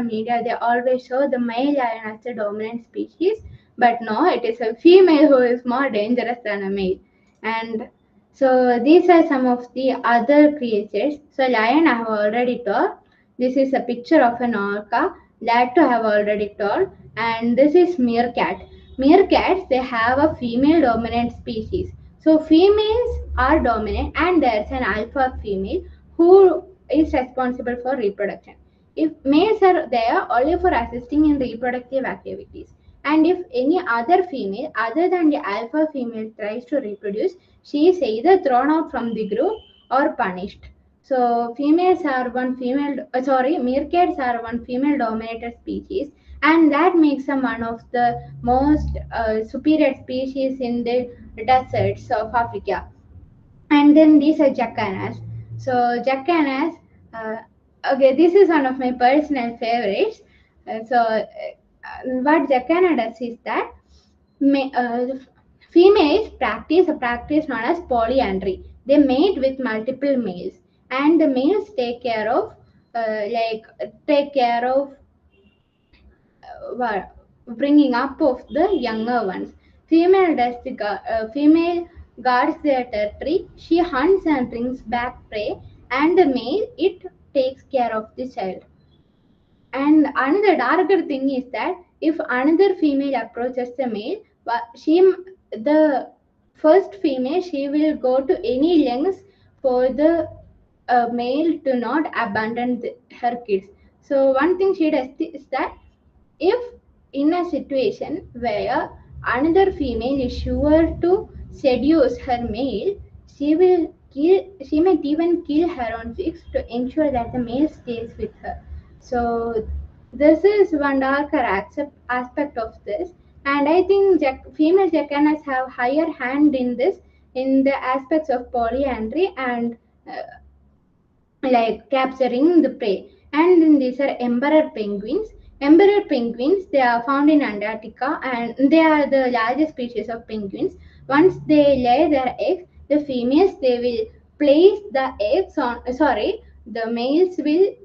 [SPEAKER 5] media, they always show the male lion as the dominant species, but no, it is a female who is more dangerous than a male. And so these are some of the other creatures. So lion I have already told. This is a picture of an orca, that too I have already told. And this is meerkat. Meerkats, they have a female dominant species. So females are dominant, and there's an alpha female who is responsible for reproduction. If males are there only for assisting in reproductive activities, and if any other female other than the alpha female tries to reproduce, she is either thrown out from the group or punished. So meerkats are one female dominated species, and that makes them one of the most superior species in the deserts of Africa. And then these are jacanas. So jacanas, uh, okay, this is one of my personal favorites. What jacana does is that females practice a practice known as polyandry. They mate with multiple males, and the males take care of bringing up of the younger ones. Female guards their territory. She hunts and brings back prey, and the male, it takes care of the child. And another darker thing is that if another female approaches the male, the first female, she will go to any lengths for the male to not abandon her kids. So one thing she does is that if in a situation where another female is sure to seduce her male, she might even kill her own chicks to ensure that the male stays with her. So this is one darker aspect of this, and I think female jacanas have higher hand in this, in the aspects of polyandry and uh, like capturing the prey. And then these are emperor penguins. Emperor penguins, they are found in Antarctica, and they are the largest species of penguins. Once they lay their eggs, the females, they will place the eggs on the males will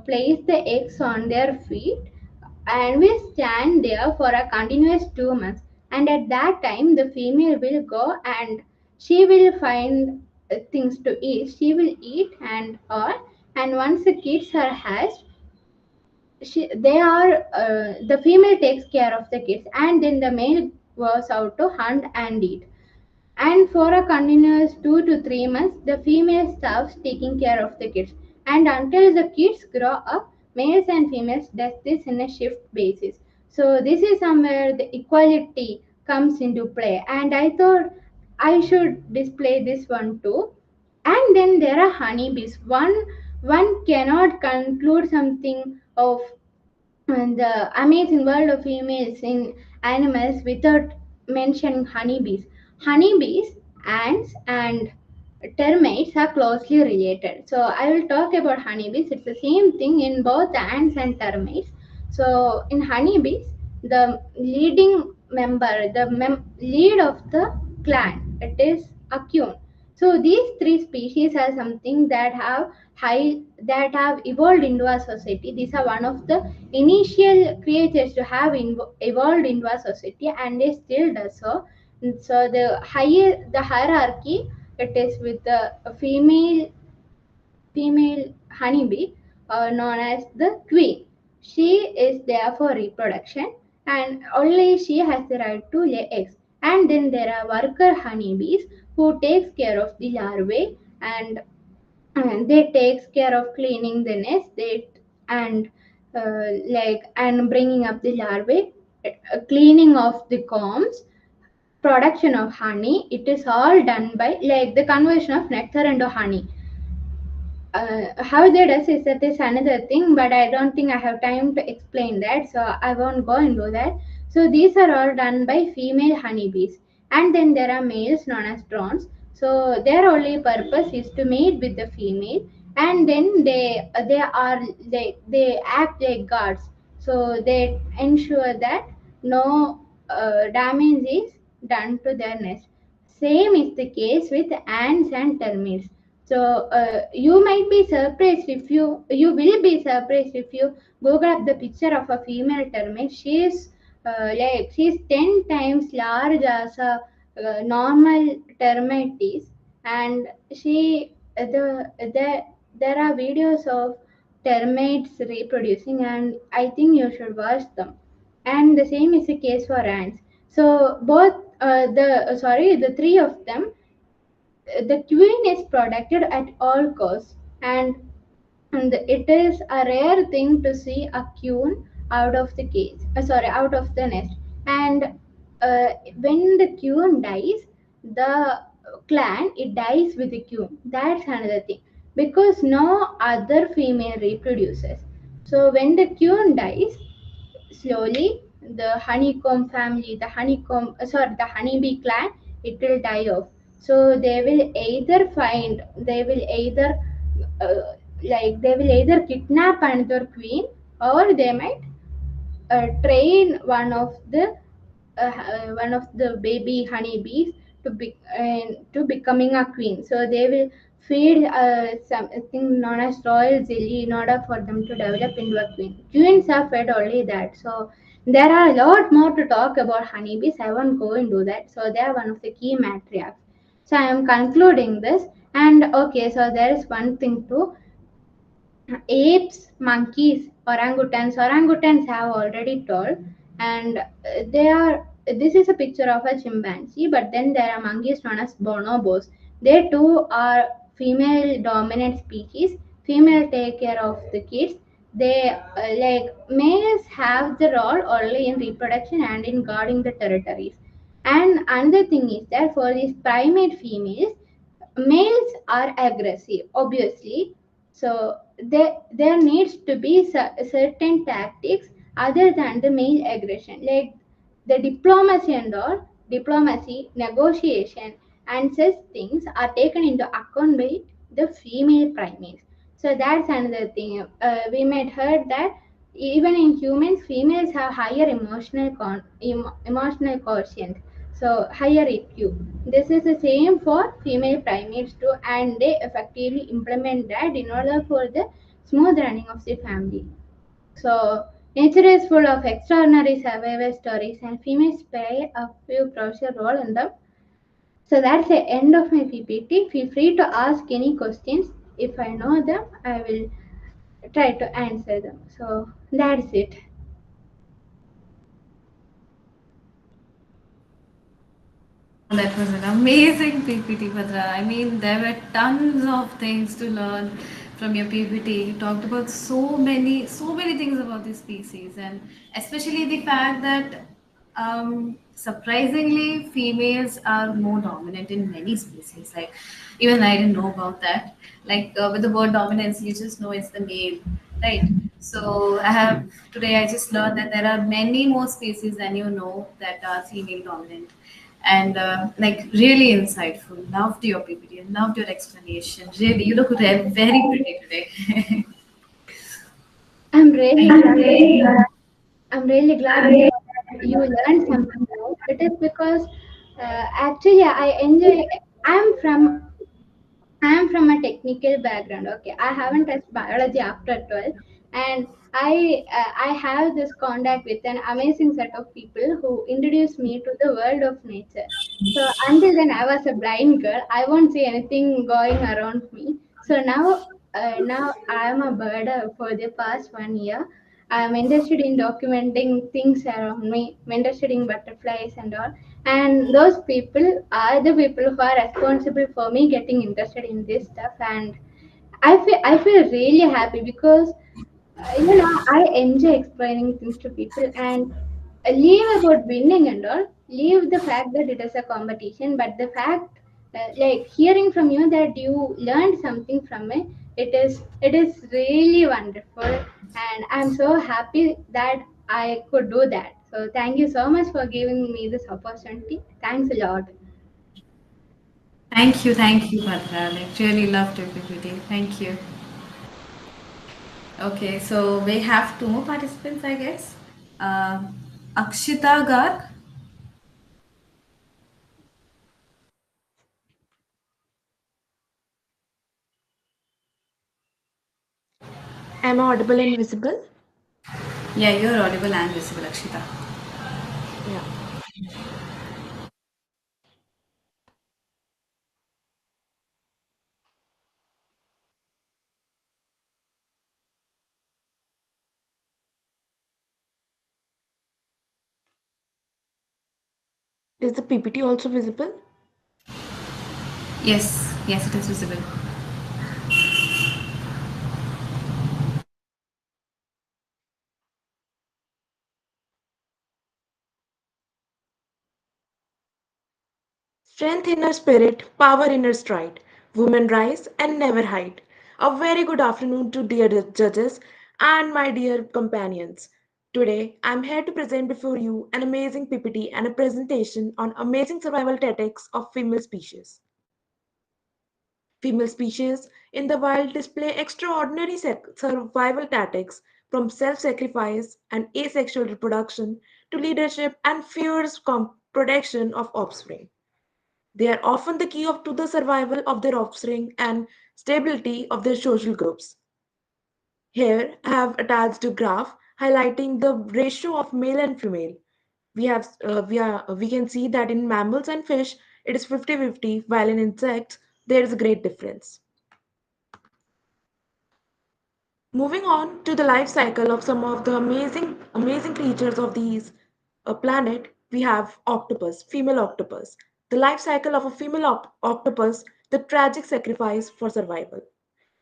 [SPEAKER 5] place the eggs on their feet and will stand there for a continuous 2 months. And at that time, the female will go and she will find things to eat. She will eat and all. And once the kids are hatched, the female takes care of the kids, and then the male goes out to hunt and eat. And for a continuous 2 to 3 months, the female staff taking care of the kids. And until the kids grow up, males and females does this in a shift basis. So this is somewhere the equality comes into play. And I thought I should display this one too. And then there are honeybees. One cannot conclude something of the amazing world of females in animals without mentioning honeybees. Honeybees, ants, and termites are closely related. So I will talk about honeybees. It's the same thing in both ants and termites. So in honeybees, the leading member, lead of the clan, it is a queen. So these three species are something that have evolved into a society. These are one of the initial creatures to have evolved into a society, and they still do so. So the hierarchy, it is with the female honeybee, known as the queen. She is there for reproduction, and only she has the right to lay eggs. And then there are worker honeybees who takes care of the larvae, and they takes care of cleaning the nest, and and bringing up the larvae, cleaning of the combs, production of honey. It is all done by like the conversion of nectar into honey. How they does is that is another thing, but I don't think I have time to explain that, so I won't go into that. So these are all done by female honeybees, and then there are males known as drones. So their only purpose is to mate with the female, and then they act like gods. So they ensure that no damage is done to their nest. Same is the case with ants and termites. So you might be surprised if you will be surprised if you Google up the picture of a female termite. She's 10 times large as a normal termite is, and there are videos of termites reproducing, and I think you should watch them. And the same is the case for ants. So both the three of them, the queen is protected at all costs, and it is a rare thing to see a queen out of the cage. Out of the nest. And when the queen dies, the clan it dies with the queen. That's another thing, because no other female reproduces. So when the queen dies, slowly the honeycomb family, the honeybee clan, it will die off. So they will either uh, they will either kidnap another queen, or they might train one of the baby honeybees to becoming a queen. So they will feed something known as royal jelly in order for them to develop into a queen. Queens are fed only that. So there are a lot more to talk about honeybees. I won't go into that. So they are one of the key matriarchs. So I am concluding this. And okay, so there is one thing too. Apes, monkeys, orangutans. Orangutans have already told, and they are. This is a picture of a chimpanzee, but then there are monkeys known as bonobos. They too are female dominant species. Female take care of the kids. They males have the role only in reproduction and in guarding the territories. And another thing is that for these primate females, males are aggressive, obviously. So there needs to be certain tactics other than the male aggression, like the diplomacy and all. Diplomacy, negotiation, and such things are taken into account by the female primates. So that's another thing. We might heard that even in humans, females have higher emotional quotient, so higher EQ. This is the same for female primates too, and they effectively implement that in order for the smooth running of the family. So nature is full of extraordinary survival stories, and females play a few crucial role in them. So that's the end of my PPT. Feel free to ask any questions. If I know them, I will try to answer them. So that's it.
[SPEAKER 1] That was an amazing PPT, Bhadra. I mean, there were tons of things to learn from your PPT. You talked about so many things about this species, and especially the fact that surprisingly, females are more dominant in many species. Like, even I didn't know about that. Like, with the word dominance, you just know it's the male, right? So, I just learned that there are many more species than you know that are female dominant, and like really insightful. Loved your PPT and loved your explanation. Really, you look very pretty today.
[SPEAKER 5] I'm really glad. I'm really glad to know that you learned something new. It is because actually I enjoy. I'm from I'm from a technical background. Okay, I haven't touched biology after 12, and I have this contact with an amazing set of people who introduced me to the world of nature. So until then, I was a blind girl. I won't see anything going around me. So now I am a birder for the past 1 year. I'm interested in documenting things around me. I'm interested in butterflies and all, and those people are the people who are responsible for me getting interested in this stuff. And I feel really happy because I enjoy explaining things to people, and leave about winning and all, leave the fact that it is a competition, but the fact like hearing from you that you learned something from it, it is really wonderful, and I'm so happy that I could do that. So thank you so much for giving me this opportunity. Thanks a lot.
[SPEAKER 1] Thank you, Bhadra. Like, really loved your PPT. Thank you. Okay, so we have two more participants, I guess. Akshita Garg.
[SPEAKER 6] Am I audible and visible?
[SPEAKER 1] Yeah, you're audible and visible, Akshita.
[SPEAKER 6] Yeah. Is the PPT also visible?
[SPEAKER 1] Yes, it is visible.
[SPEAKER 6] Strength inner spirit, power inner stride. Women rise and never hide. A very good afternoon to dear judges and my dear companions. Today, I'm here to present before you an amazing PPT and a presentation on amazing survival tactics of female species. Female species in the wild display extraordinary survival tactics from self sacrifice and asexual reproduction to leadership and fierce protection of offspring. They are often the key to the survival of their offspring and stability of their social groups. Here I have attached a graph highlighting the ratio of male and female. We can see that in mammals and fish it is 50-50, while in insects there is a great difference. Moving on to the life cycle of some of the amazing creatures of these planet, we have octopus, female octopus. The life cycle of a female octopus, the tragic sacrifice for survival.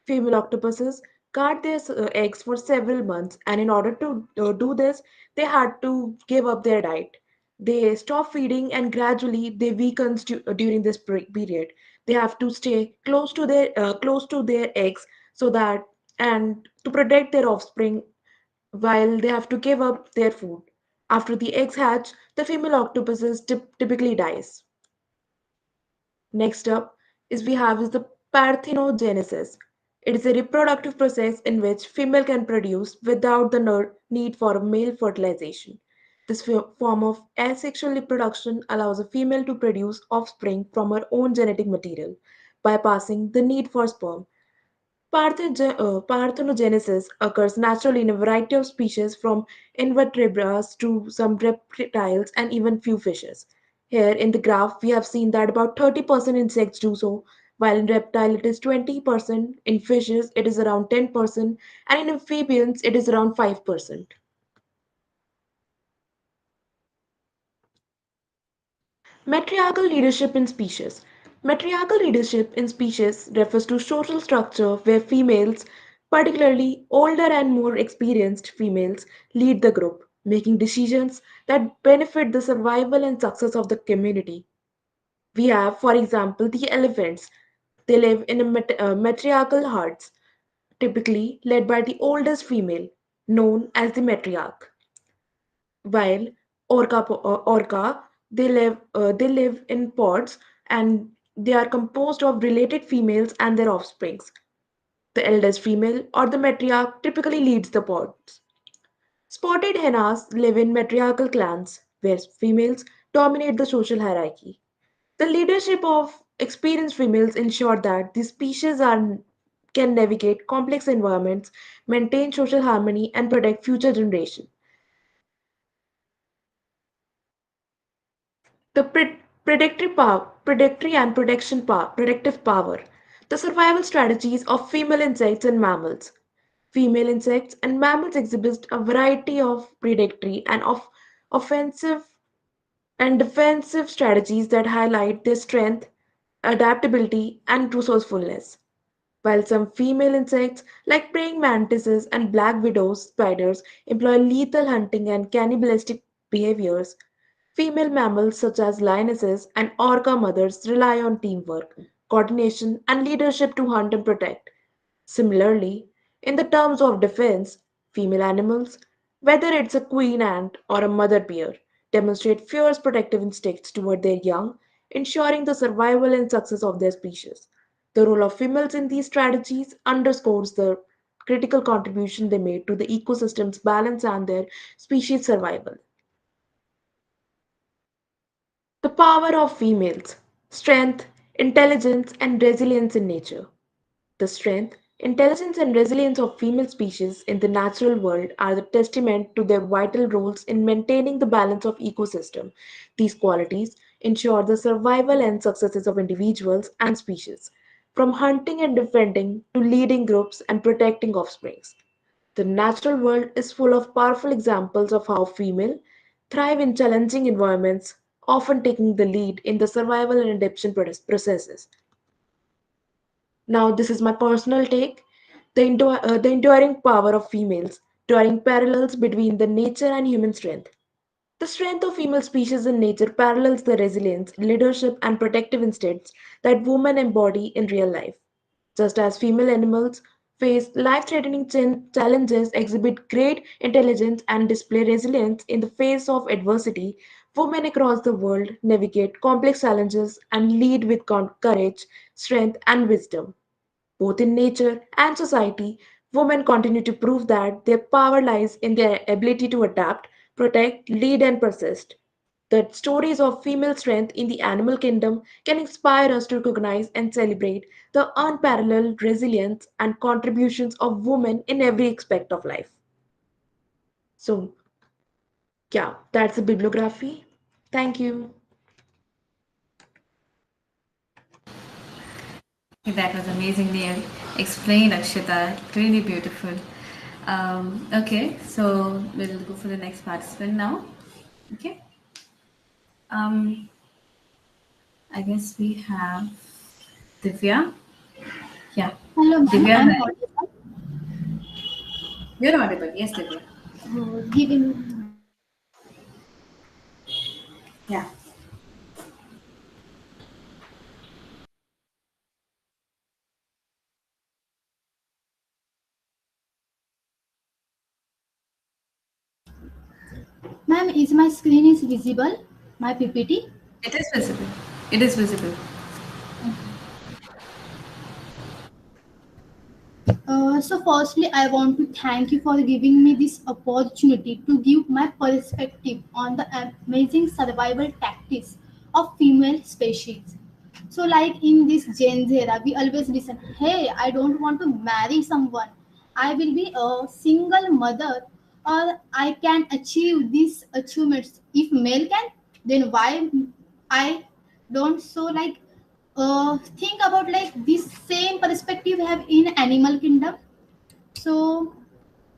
[SPEAKER 6] Female octopuses guard their eggs for several months, and in order to do this, they had to give up their diet. They stop feeding, and gradually they weaken during this period. They have to stay close to their eggs so that and to protect their offspring while they have to give up their food. After the eggs hatch, the female octopuses typically dies. Next up is the parthenogenesis. It is a reproductive process in which female can produce without the need for male fertilization. This form of asexual reproduction allows a female to produce offspring from her own genetic material, bypassing the need for sperm. Parthenogenesis occurs naturally in a variety of species from invertebrates to some reptiles and even few fishes. Here in the graph, we have seen that about 30% insects do so, while in reptile it is 20%, in fishes it is around 10%, and in amphibians it is around 5%. Matriarchal leadership in species. Matriarchal leadership in species refers to social structure where females, particularly older and more experienced females, lead the group, making decisions that benefit the survival and success of the community. We have, for example, the elephants. They live in matriarchal herds, typically led by the oldest female, known as the matriarch. While orca they live in pods and they are composed of related females and their offsprings. The eldest female or the matriarch typically leads the pods. Spotted hyenas live in matriarchal clans where females dominate the social hierarchy. The leadership of experienced females ensure that the species can navigate complex environments, maintain social harmony, and protect future generations. The predatory and protective power. The survival strategies of female insects and mammals. Female insects and mammals exhibit a variety of predatory and of offensive and defensive strategies that highlight their strength, adaptability, and resourcefulness. While some female insects, like praying mantises and black widow spiders, employ lethal hunting and cannibalistic behaviors, female mammals such as lionesses and orca mothers rely on teamwork, coordination, and leadership to hunt and protect. Similarly, in the terms of defense, female animals, whether it's a queen ant or a mother bear, demonstrate fierce protective instincts toward their young, ensuring the survival and success of their species. The role of females in these strategies underscores the critical contribution they made to the ecosystem's balance and their species survival. The power of females, strength, intelligence, and resilience in nature. The strength, intelligence, and resilience of female species in the natural world are the testament to their vital roles in maintaining the balance of ecosystem. These qualities ensure the survival and successes of individuals and species, from hunting and defending to leading groups and protecting offsprings. The natural world is full of powerful examples of how female thrive in challenging environments, often taking the lead in the survival and adaptation processes. Now, this is my personal take. The enduring power of females, drawing parallels between the nature and human strength. The strength of female species in nature parallels the resilience, leadership, and protective instincts that women embody in real life. Just as female animals face life threatening challenges, exhibit great intelligence, and display resilience in the face of adversity, women across the world navigate complex challenges and lead with courage, strength, and wisdom. Both in nature and society, women continue to prove that their power lies in their ability to adapt, protect, lead, and persist. The stories of female strength in the animal kingdom can inspire us to recognize and celebrate the unparalleled resilience and contributions of women in every aspect of life. So, yeah, that's the bibliography. Thank you.
[SPEAKER 1] That was amazingly explained, Akshita. Really beautiful. Okay, so we'll go for the next participant now. Okay. Um, I guess we have Divya. Yeah,
[SPEAKER 5] Hello, ma'am.
[SPEAKER 1] Divya,
[SPEAKER 5] I'm
[SPEAKER 1] hi.
[SPEAKER 5] audible.
[SPEAKER 1] You're audible. Yes, Divya.
[SPEAKER 5] Giving.
[SPEAKER 1] Yeah.
[SPEAKER 5] Ma'am, is my screen is visible? My PPT?
[SPEAKER 1] It is visible. It is visible.
[SPEAKER 5] So firstly, I want to thank you for giving me this opportunity to give my perspective on the amazing survival tactics of female species. So, like in this Gen Z era, we always listen, "Hey, I don't want to marry someone. I will be a single mother, or I can achieve these achievements. If male can, then why I don't?" So, like, think about like this same perspective we have in animal kingdom. So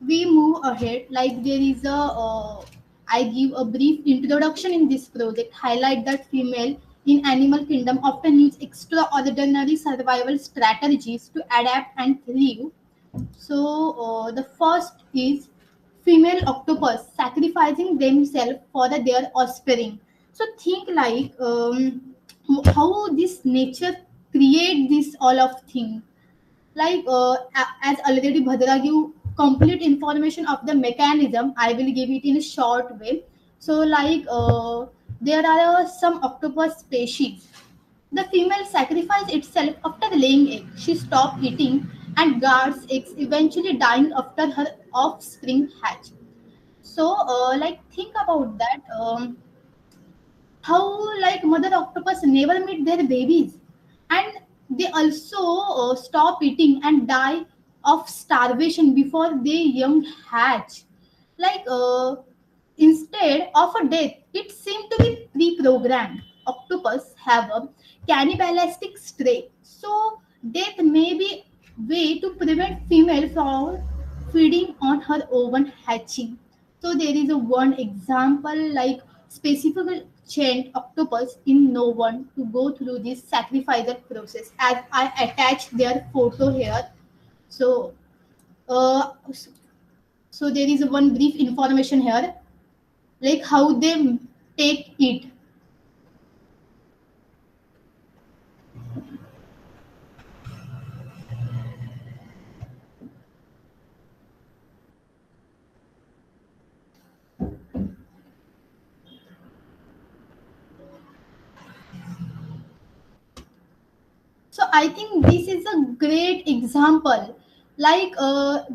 [SPEAKER 5] we move ahead like there is a I give a brief introduction in this project highlight that female in animal kingdom often use extraordinary survival strategies to adapt and thrive. So the first is female octopus sacrificing themselves for their offspring. So think like how this nature create this all of thing like as already Bhadra give complete information of the mechanism, I will give it in a short way. So like there are some octopus species. The female sacrifices itself after laying egg. She stops eating and guards eggs, eventually dying after her offspring hatch. So like think about that. How like mother octopus never meet their babies, and they also stop eating and die of starvation before their young hatch, like instead of a death it seemed to be pre-programmed. Octopus have a cannibalistic trait, so death may be way to prevent female from feeding on her own hatching. So there is a one example like specific chained octopus in no one to go through this sacrificial process as I attach their photo here. So uh, so there is one brief information here like how they take it.
[SPEAKER 7] I think this is a great example, like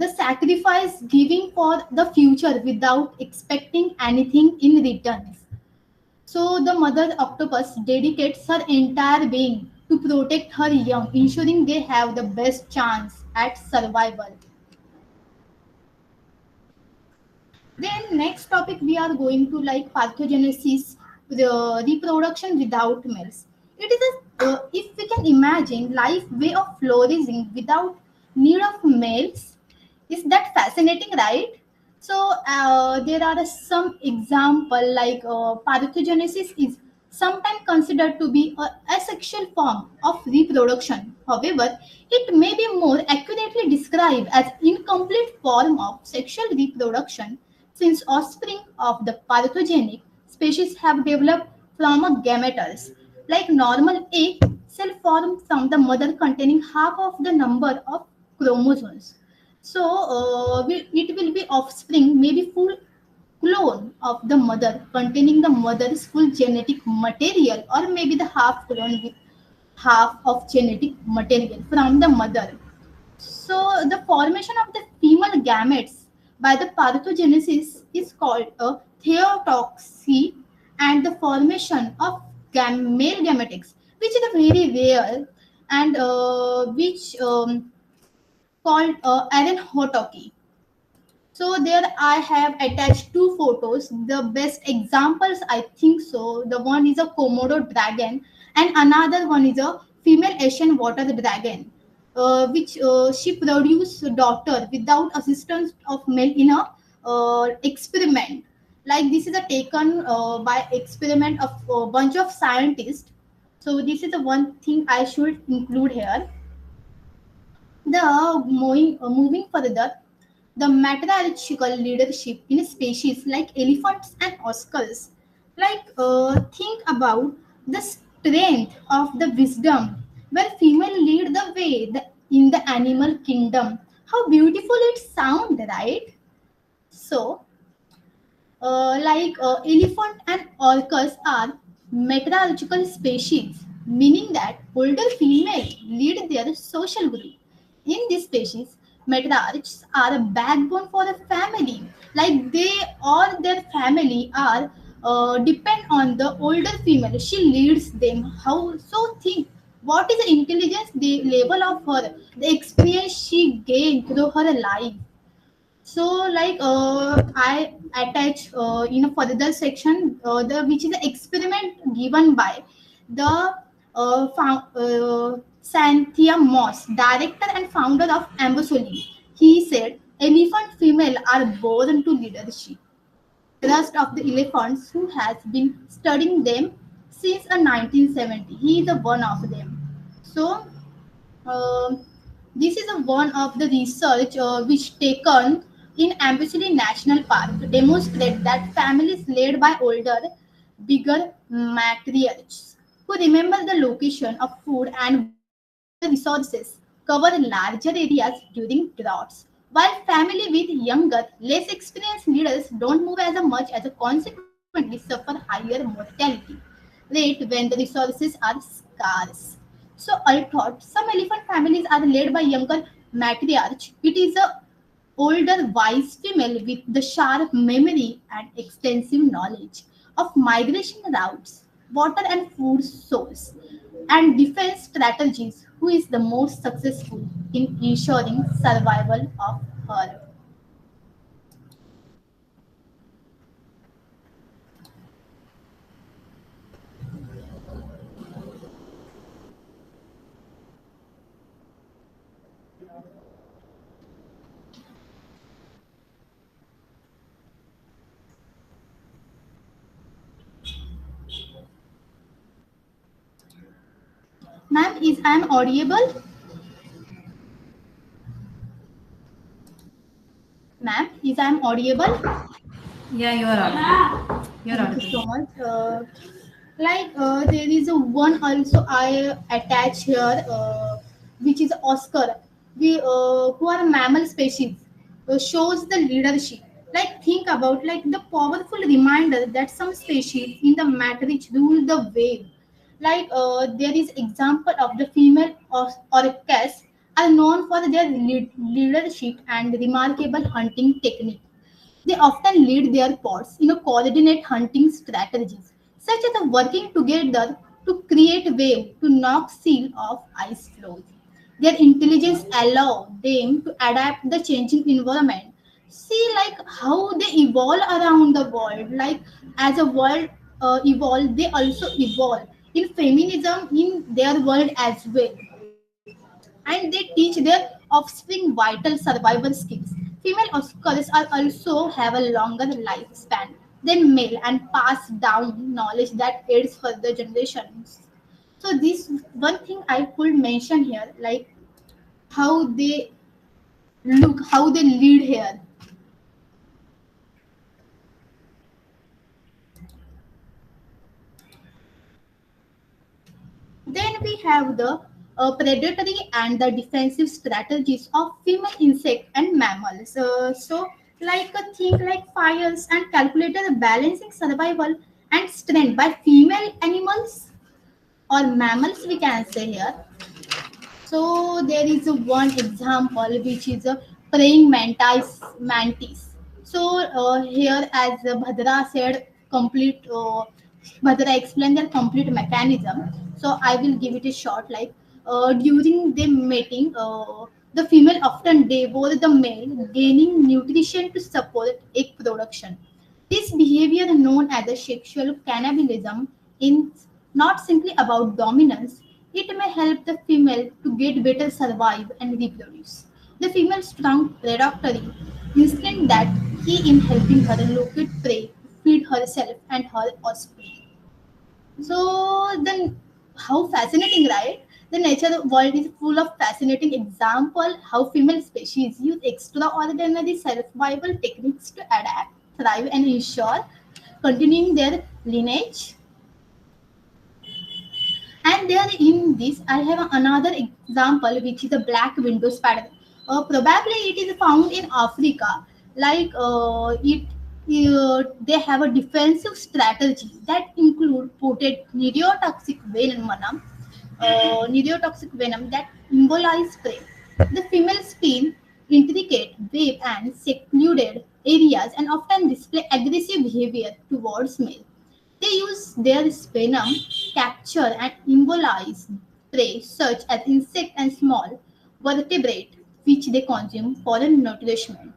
[SPEAKER 7] the sacrifice giving for the future without expecting anything in return. So the mother octopus dedicates her entire being to protect her young, ensuring they have the best chance at survival. Then next topic we are going to like parthenogenesis, the reproduction without males. It is if we can imagine life way of flourishing without need of males. Is that fascinating, right? So there are some example like parthenogenesis is sometimes considered to be a asexual form of reproduction. However, it may be more accurately described as incomplete form of sexual reproduction since offspring of the pathogenic species have developed from a gametes. Like normal egg cell formed from the mother containing half of the number of chromosomes. So it will be offspring, maybe full clone of the mother containing the mother's full genetic material, or maybe the half clone with half of genetic material from the mother. So the formation of the female gametes by the parthenogenesis is called a theotoxy, and the formation of male gametics, which is a very rare and which called arenhotoky. So there I have attached two photos. The best examples I think so. The one is a Komodo dragon and another one is a female Asian water dragon, which she produced a daughter without assistance of male in a experiment. Like this is a taken by experiment of a bunch of scientists. So this is the one thing I should include here. Moving further, the matriarchal leadership in species like elephants and oscars. Like think about the strength of the wisdom where female lead the way in the animal kingdom. How beautiful it sounds, right? So elephant and orcas are matriarchal species, meaning that older female lead their social group. In this species, matriarchs are a backbone for a family. Like they or their family are depend on the older female. She leads them. How so? Think what is the intelligence the level of her, the experience she gained through her life. So I attach in a further section the which is the experiment given by the Santhia Moss, director and founder of Ambosoli. He said elephant female are born to leadership. The rest of the elephants who has been studying them since 1970. He is a one of them. So um, this is a one of the research which taken in Amboseli National Park to demonstrate that families led by older, bigger matriarchs who remember the location of food and water resources cover larger areas during droughts. While family with younger, less experienced leaders don't move as much as consequently suffer higher mortality rate when the resources are scarce. So I thought some elephant families are led by younger matriarch. It is a older wise female with the sharp memory and extensive knowledge of migration routes, water and food source, and defense strategies who is the most successful in ensuring survival of her. Ma'am, is I am audible? Ma'am, is I am audible?
[SPEAKER 1] Yeah, you are audible. You're
[SPEAKER 7] Thank you
[SPEAKER 1] audible.
[SPEAKER 7] so much. There is a one also I attach here, which is Oscar. We who are mammal species shows the leadership. Like think about like the powerful reminder that some species in the matrix rule the wave. There is example of the female orcas are known for their leadership and remarkable hunting technique. They often lead their pods in a coordinate hunting strategies, such as working together to create wave to knock seal off ice floes. Their intelligence allow them to adapt the changing environment. See, like how they evolve around the world. Like as a world evolve, they also evolve in feminism in their world as well, and they teach their offspring vital survival skills. Female oscars are also have a longer lifespan than male and pass down knowledge that aids further generations. So this one thing I could mention here, like how they look, how they lead here. Then we have the predatory and the defensive strategies of female insect and mammals. Like a thing like fires and calculated balancing survival and strength by female animals or mammals, we can say here. So there is a one example which is a praying mantis. So here, as Bhadra said, Bhadra explained their complete mechanism. So I will give it a short. Like during the mating, the female often devour the male, gaining nutrition to support egg production. This behavior, known as a sexual cannibalism, is not simply about dominance. It may help the female to get better survive and reproduce. The female strong predatory instinct that key in helping her locate prey, feed herself and her offspring. So then, how fascinating, right? The nature world is full of fascinating example how female species use extraordinary survival techniques to adapt, thrive, and ensure continuing their lineage. And there in this, I have another example, which is a black widow spider. Probably it is found in Africa. They have a defensive strategy that include potted neurotoxic venom that embolize prey. The female spin intricate web and secluded areas and often display aggressive behavior towards male. They use their venom capture and embolize prey such as insect and small vertebrate which they consume for the nourishment.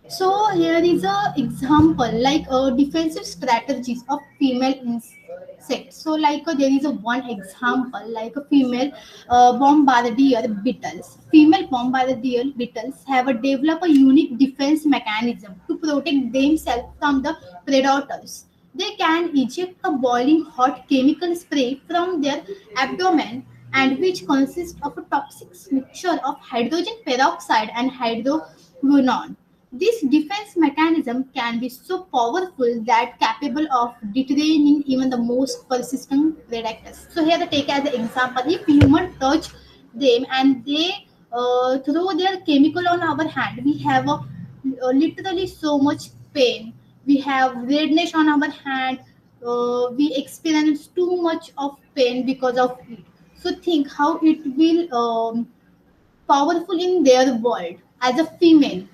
[SPEAKER 7] So here is a example like defensive strategies of female insects. So there is a one example like a female bombardier beetles. Female bombardier beetles have a develop a unique defense mechanism to protect themselves from the predators. They can eject a boiling hot chemical spray from their abdomen and which consists of a toxic mixture of hydrogen peroxide and hydroquinone. This defense mechanism can be so powerful that capable of deterring even the most persistent predators. So here, the take as an example: if human touch them and they throw their chemical on our hand, we have literally so much pain. We have redness on our hand. We experience too much of pain because of it. So think how it will powerful in their world as a female.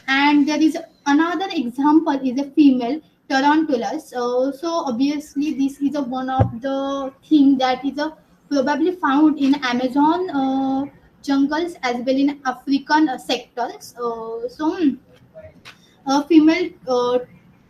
[SPEAKER 7] And there is another example is a female tarantulas. So obviously this is a one of the thing that is a probably found in Amazon jungles as well in African sectors. Female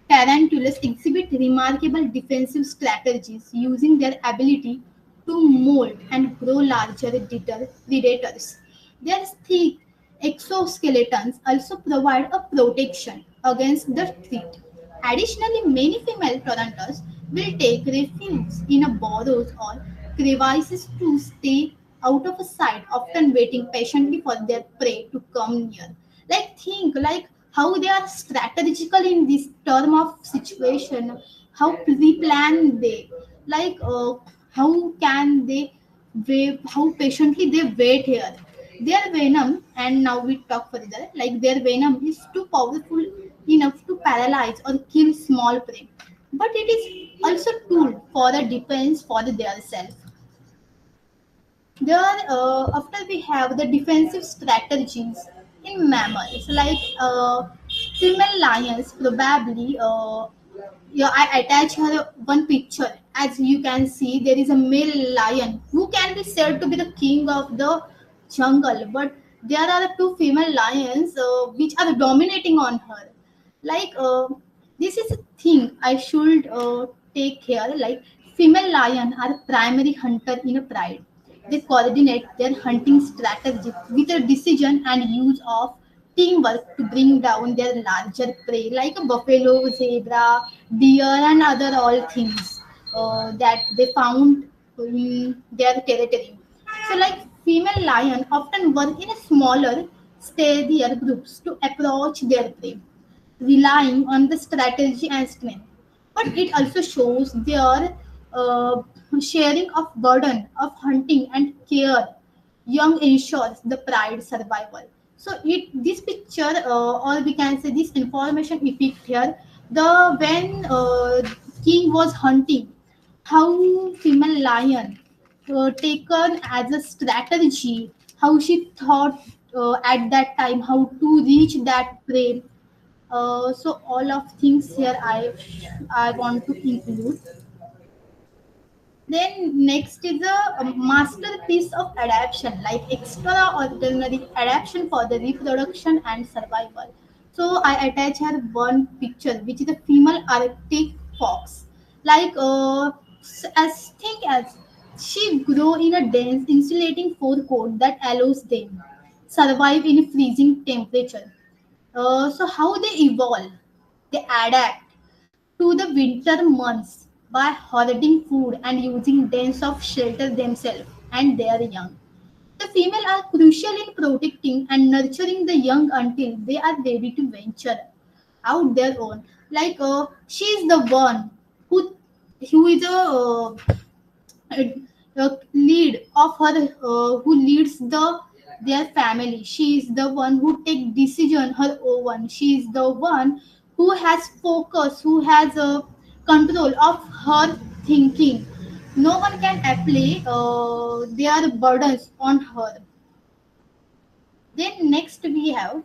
[SPEAKER 7] tarantulas exhibit remarkable defensive strategies using their ability to mold and grow larger predators. Their thick exoskeletons also provide a protection against the threat. Additionally, many female tarantulas will take refuge in a burrows or crevices to stay out of sight, often waiting patiently for their prey to come near. Like think like how they are strategical in this term of situation, how pre-plan they, like how can they wait, how patiently they wait here. Their venom, and now we talk further, like their venom is too powerful enough to paralyze or kill small prey, but it is also tool for the defense for their self. There, after we have the defensive strategies in mammals, like female lions probably. Yeah, I attach her one picture. As you can see, there is a male lion who can be said to be the king of the jungle, but there are two female lions which are dominating on her. Like this is a thing I should take care. Like female lion are primary hunter in a pride. They coordinate their hunting strategy with a decision and use of teamwork to bring down their larger prey, like a buffalo, zebra, deer, and other all things that they found in their territory. So like female lion often work in a smaller, steadier groups to approach their prey, relying on the strategy and strength. But it also shows their sharing of burden of hunting and care. Young ensures the pride survival. So it this picture, or we can say this information epic here, the when king was hunting, how female lion taken as a strategy, how she thought at that time how to reach that prey. So all of things here I want to include. Then next is a masterpiece of adaptation, like extraordinary adaptation for the reproduction and survival. So I attach here one picture, which is a female Arctic fox. Like as think as she grow in a dense insulating fur coat that allows them survive in a freezing temperature. So how they evolve? They adapt to the winter months by hoarding food and using dens of shelter themselves and their young. The female are crucial in protecting and nurturing the young until they are ready to venture out their own. Like she is the one who who is a lead of her who leads their family. She is the one who take decision her own. She is the one who has focus, who has control of her thinking. No one can apply their burdens on her. Then next we have.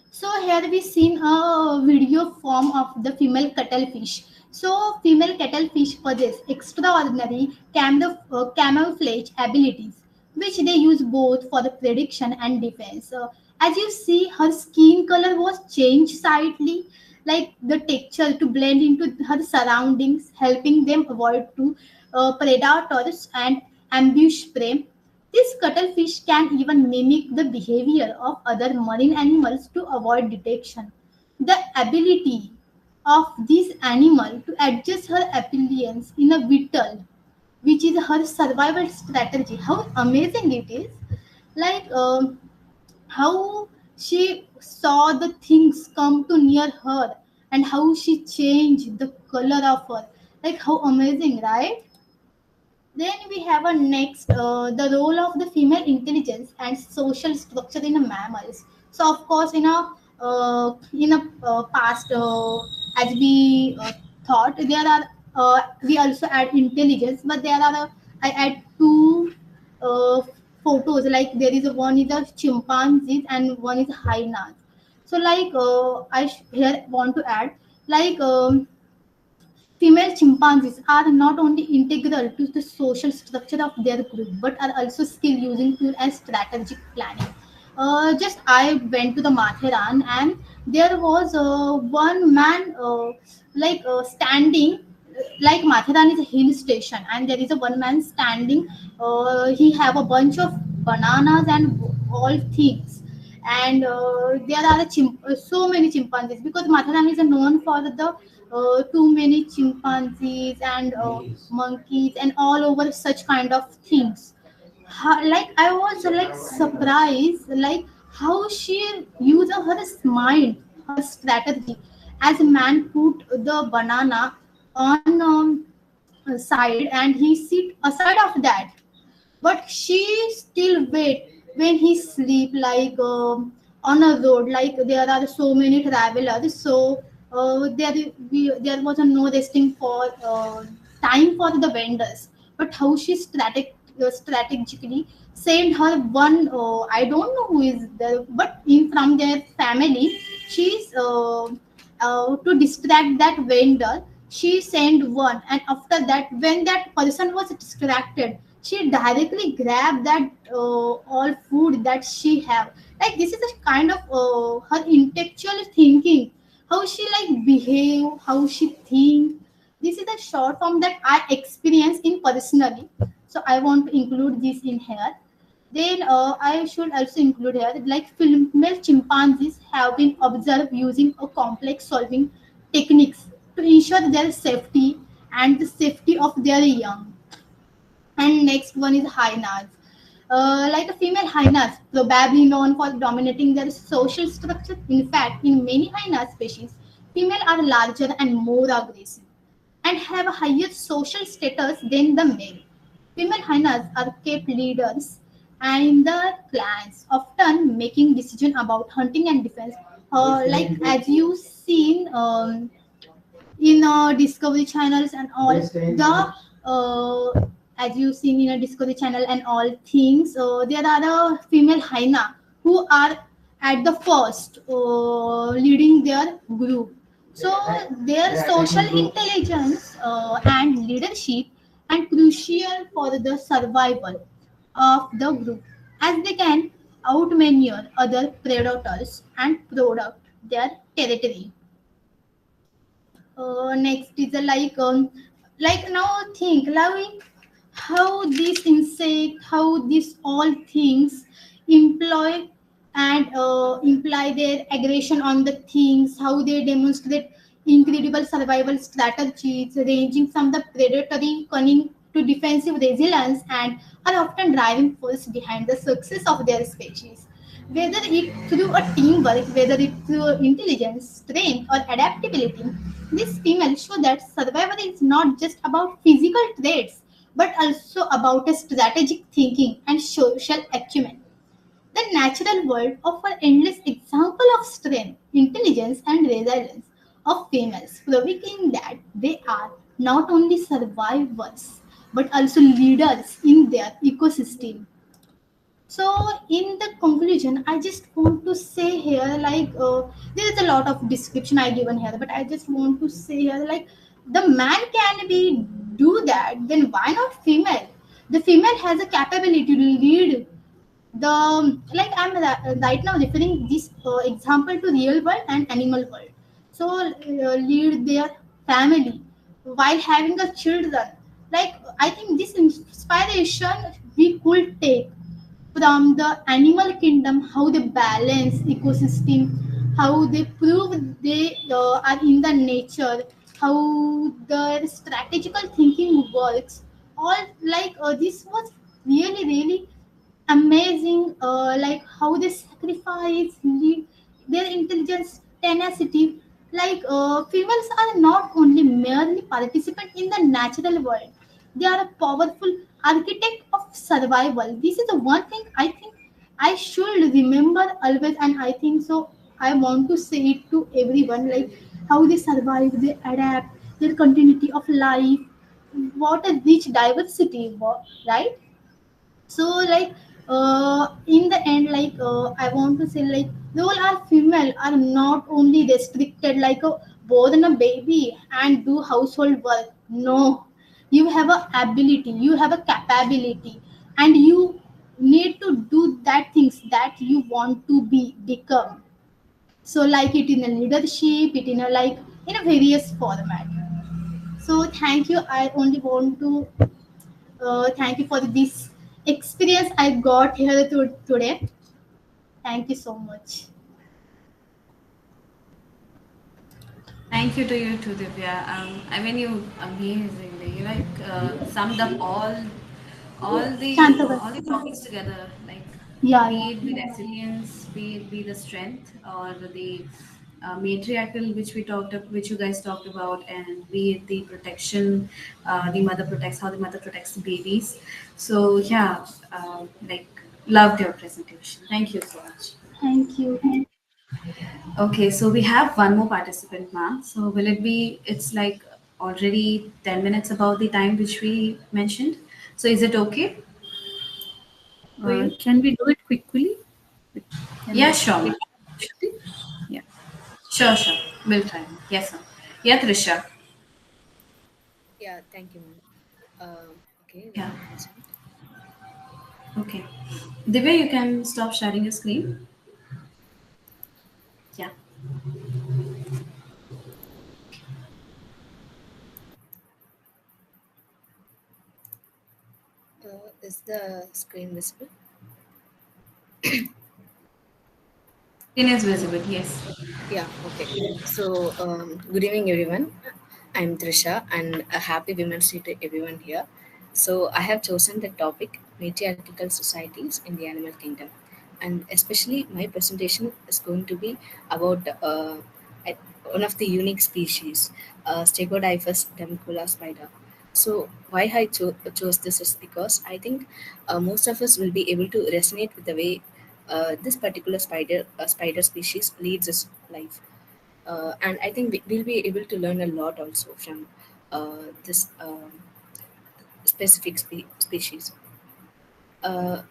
[SPEAKER 7] So here we seen a video form of the female cuttlefish. So female cuttlefish possess extraordinary camouflage abilities, which they use both for the prediction and defense. As you see, her skin color was changed slightly, like the texture to blend into her surroundings, helping them avoid to predators and ambush prey. This cuttlefish can even mimic the behavior of other marine animals to avoid detection. The ability of this animal to adjust her appearance in a vital, which is her survival strategy. How amazing it is! Like how she saw the things come to near her and how she changed the color of her. Like how amazing, right? Then we have a next the role of the female intelligence and social structure in a mammals. So of course in a past as we thought there are we also add intelligence, but there are I add two uh, photos, like there is a one is a chimpanzees and one is hyenas. So like here want to add like. Female chimpanzees are not only integral to the social structure of their group but are also skill using tool and strategic planning. Just I went to the Matharan and there was one man standing like Matharan is a hill station, and there is a one man standing. He have a bunch of bananas and all things, and there are so many chimpanzees because Matharan is known for the too many chimpanzees and monkeys and all over such kind of things. Like I was like surprised like how she used her mind, her strategy, as a man put the banana on side and he sit aside of that, but she still wait when he sleep like on a road, like there are so many travelers, so there was no resting for time for the vendors, but how she strategically sent her one I don't know who is there, but in from their family, she's to distract that vendor, she sent one, and after that when that person was distracted, she directly grabbed that all food that she have. Like this is a kind of her intellectual thinking, how she like behave, how she think. This is a short form that I experience in personally, so I want to include this in here. Then I should also include here that, like female chimpanzees have been observed using a complex solving techniques to ensure their safety and the safety of their young. And next one is hyenas. Like a female hyenas, probably known for dominating their social structure. In fact, in many hyena species, female are larger and more aggressive and have a higher social status than the male. Female hyenas are kept leaders and in the clans, often making decisions about hunting and defense. Like as you seen in Discovery channels and all the as you've seen in a Discovery channel and all things, there are the female hyena who are at the first leading their group. So their social intelligence and leadership and crucial for the survival of the group, as they can outmaneuver other predators and protect their territory. Next is a like now think like how these insect, how these all things employ and imply their aggression on the things, how they demonstrate incredible survival strategies ranging from the predatory cunning to defensive resilience, and are often driving force behind the success of their species, whether it through a teamwork, whether it through intelligence, strength, or adaptability. These females show that survival is not just about physical traits, but also about a strategic thinking and social acumen. The natural world offers endless example of strength, intelligence, and resilience of females, proving that they are not only survivors but also leaders in their ecosystem. So in the conclusion, I just want to say here like there is a lot of description I given here, but I just want to say here like the man can be do that, then why not female? The female has a capability to lead the, like I'm right now referring this example to real world and animal world. So lead their family while having a children. Like I think this inspiration we could take from the animal kingdom, how they balance ecosystem, how they prove they are in the nature, how their strategical thinking works. All like this was really amazing, like how they sacrifice their intelligence, tenacity. Like females are not only merely participant in the natural world, they are a powerful architect of survival. This is the one thing I think I should remember always, and I think so I want to say it to everyone, like how they survive, they adapt, their continuity of life, what a rich diversity, right? So like in the end, like I want to say like all our female are not only restricted like a born a baby and do household work. No, you have a ability, you have a capability, and you need to do that things that you want to become. So like it in a leadership, it in a like in a various format. So thank you. I only want to thank you for this experience I got here today. Thank you so much.
[SPEAKER 1] Thank you to you too, Divya. I mean, you amazingly. You like summed up all the topics together. Like,
[SPEAKER 7] Yeah,
[SPEAKER 1] be
[SPEAKER 7] yeah.
[SPEAKER 1] it the resilience, be it be the strength, or the matriarchal, which you guys talked about, and be it the protection, the mother protects, how the mother protects the babies. So yeah, like loved your presentation. Thank you so much.
[SPEAKER 7] Thank you.
[SPEAKER 1] Okay, so we have one more participant, ma'am. So will it be, it's like already 10 minutes about the time which we mentioned. So is it okay for you?
[SPEAKER 4] Can we do it quickly? Can
[SPEAKER 1] Yeah,
[SPEAKER 4] we
[SPEAKER 1] sure,
[SPEAKER 4] take
[SPEAKER 1] ma'am.
[SPEAKER 4] it quickly? Yeah.
[SPEAKER 1] Sure, sure. We'll try. Yes, ma'am. Yeah, Trisha.
[SPEAKER 8] Yeah, thank you, ma'am. Okay, let
[SPEAKER 1] Yeah,
[SPEAKER 8] me present.
[SPEAKER 1] okay. Divya, you can stop sharing your screen. Yeah.
[SPEAKER 8] Is the screen visible?
[SPEAKER 1] Screen is visible, yes.
[SPEAKER 8] Yeah, okay. So, good evening, everyone. I'm Trisha, and a happy Women's Day to everyone here. So, I have chosen the topic matriarchal societies in the animal kingdom, and especially my presentation is going to be about at- one of the unique species, Stegodyphus demicola spider. So, why I chose this is because I think most of us will be able to resonate with the way this particular spider species leads its life, and I think we'll be able to learn a lot also from this specific species. Uh,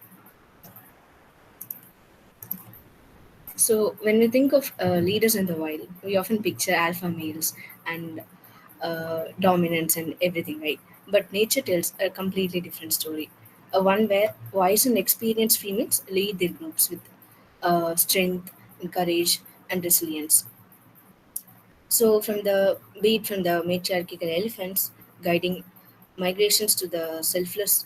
[SPEAKER 8] so when we think of leaders in the wild, we often picture alpha males and dominance and everything, right? But nature tells a completely different story. One where wise and experienced females lead their groups with strength, and courage, and resilience. So from the matriarchal elephants guiding migrations to the selfless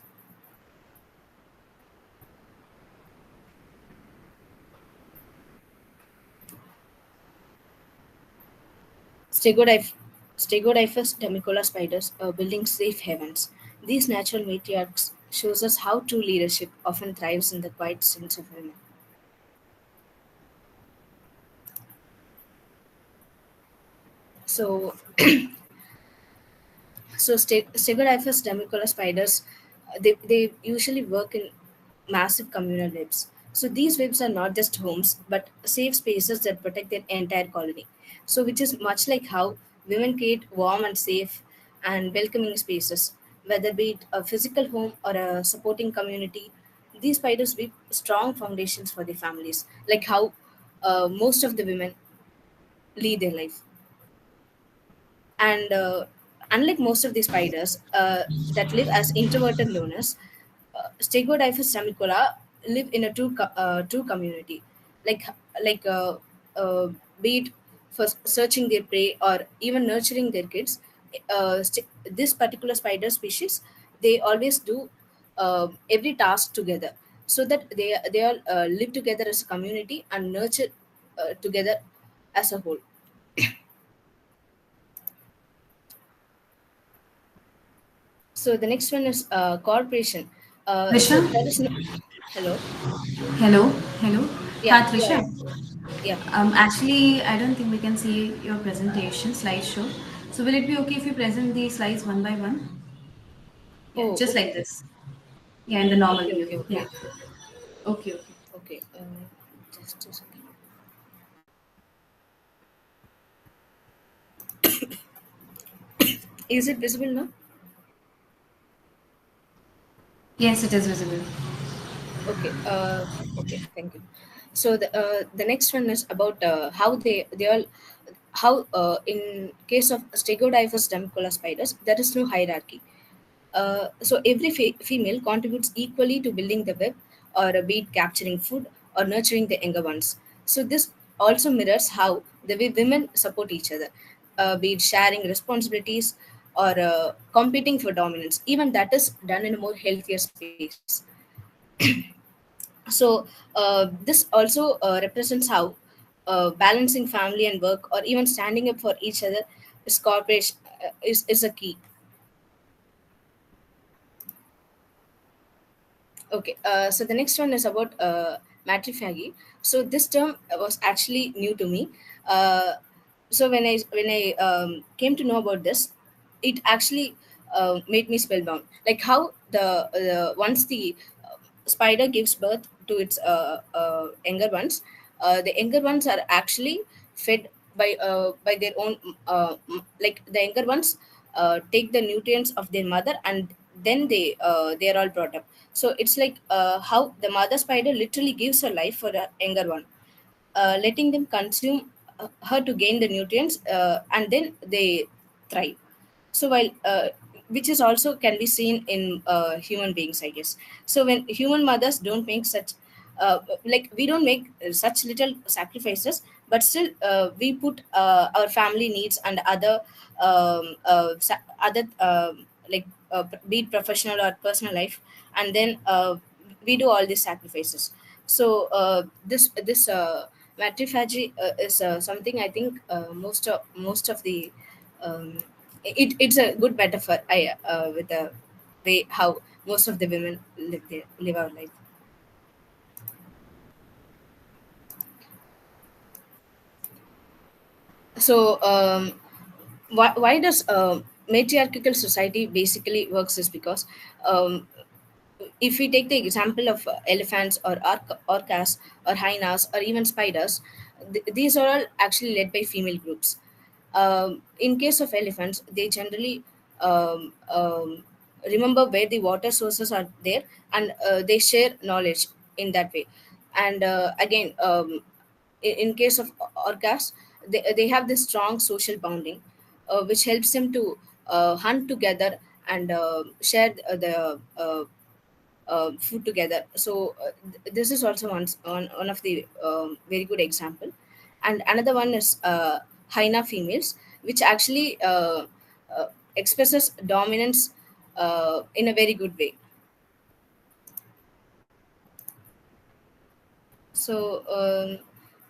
[SPEAKER 8] Stegodiph- Stegodyphus demicola spiders building safe havens. These natural matriarchs shows us how true leadership often thrives in the quiet sense of women. So Stegodyphus demicola spiders, they usually work in massive communal webs. So these webs are not just homes, but safe spaces that protect their entire colony. So which is much like how women create warm and safe and welcoming spaces, whether be it a physical home or a supporting community. These spiders build strong foundations for their families, like how most of the women lead their life. And unlike most of the spiders that live as introverted loners, Stegodyphus semicola live in a true community, like like uh, uh, be it for searching their prey or even nurturing their kids. This particular spider species, they always do every task together, so that they all live together as a community and nurture together as a whole. So the next one is corporation.
[SPEAKER 1] Trisha?
[SPEAKER 8] So there is no. Hello.
[SPEAKER 1] Hello? Hello?
[SPEAKER 8] Yeah.
[SPEAKER 1] Hi,
[SPEAKER 8] Go
[SPEAKER 1] Trisha.
[SPEAKER 8] ahead. Yeah.
[SPEAKER 1] Actually, I don't think we can see your presentation slideshow. So will it be okay if you present the slides one by one? Yeah,
[SPEAKER 8] Oh,
[SPEAKER 1] just like
[SPEAKER 8] okay.
[SPEAKER 1] this. Yeah, in the normal
[SPEAKER 8] Okay.
[SPEAKER 1] view.
[SPEAKER 8] Okay.
[SPEAKER 1] Yeah.
[SPEAKER 8] Okay.
[SPEAKER 1] Okay, okay.
[SPEAKER 8] Okay. Just a second. Is it visible now?
[SPEAKER 1] Yes, it is visible.
[SPEAKER 8] Okay. Okay. Thank you. So the next one is about how they all how in case of Stegodyphus demicola spiders there is no hierarchy. So every female contributes equally to building the web, or be it capturing food or nurturing the younger ones. So this also mirrors how the way women support each other, be it sharing responsibilities or competing for dominance. Even that is done in a more healthier space. So this also represents how balancing family and work, or even standing up for each other, is cooperation, is a key. Okay, so the next one is about matriphagy. So this term was actually new to me. Uh, so when I came to know about this, it actually made me spellbound. Like how the once the spider gives birth to its younger ones, the younger ones are actually fed by their own, like the younger ones take the nutrients of their mother, and then they are all brought up. So it's like how the mother spider literally gives her life for a younger one, letting them consume her to gain the nutrients, and then they thrive. So while which is also can be seen in human beings, I guess. So when human mothers don't make such like we don't make such little sacrifices, but still we put our family needs and other like be it professional or personal life, and then we do all these sacrifices. So this matriphagy is something I think most of the um, it's a good metaphor, with the way how most of the women live our life. So why does matriarchal society basically works is because, um, if we take the example of elephants or orcas or hyenas or even spiders, these are all actually led by female groups. In case of elephants, they generally remember where the water sources are there, and they share knowledge in that way. And again, in case of orcas, they have this strong social bonding, which helps them to hunt together and share the food together. So this is also one of the very good example. And another one is hyena females, which actually expresses dominance in a very good way. So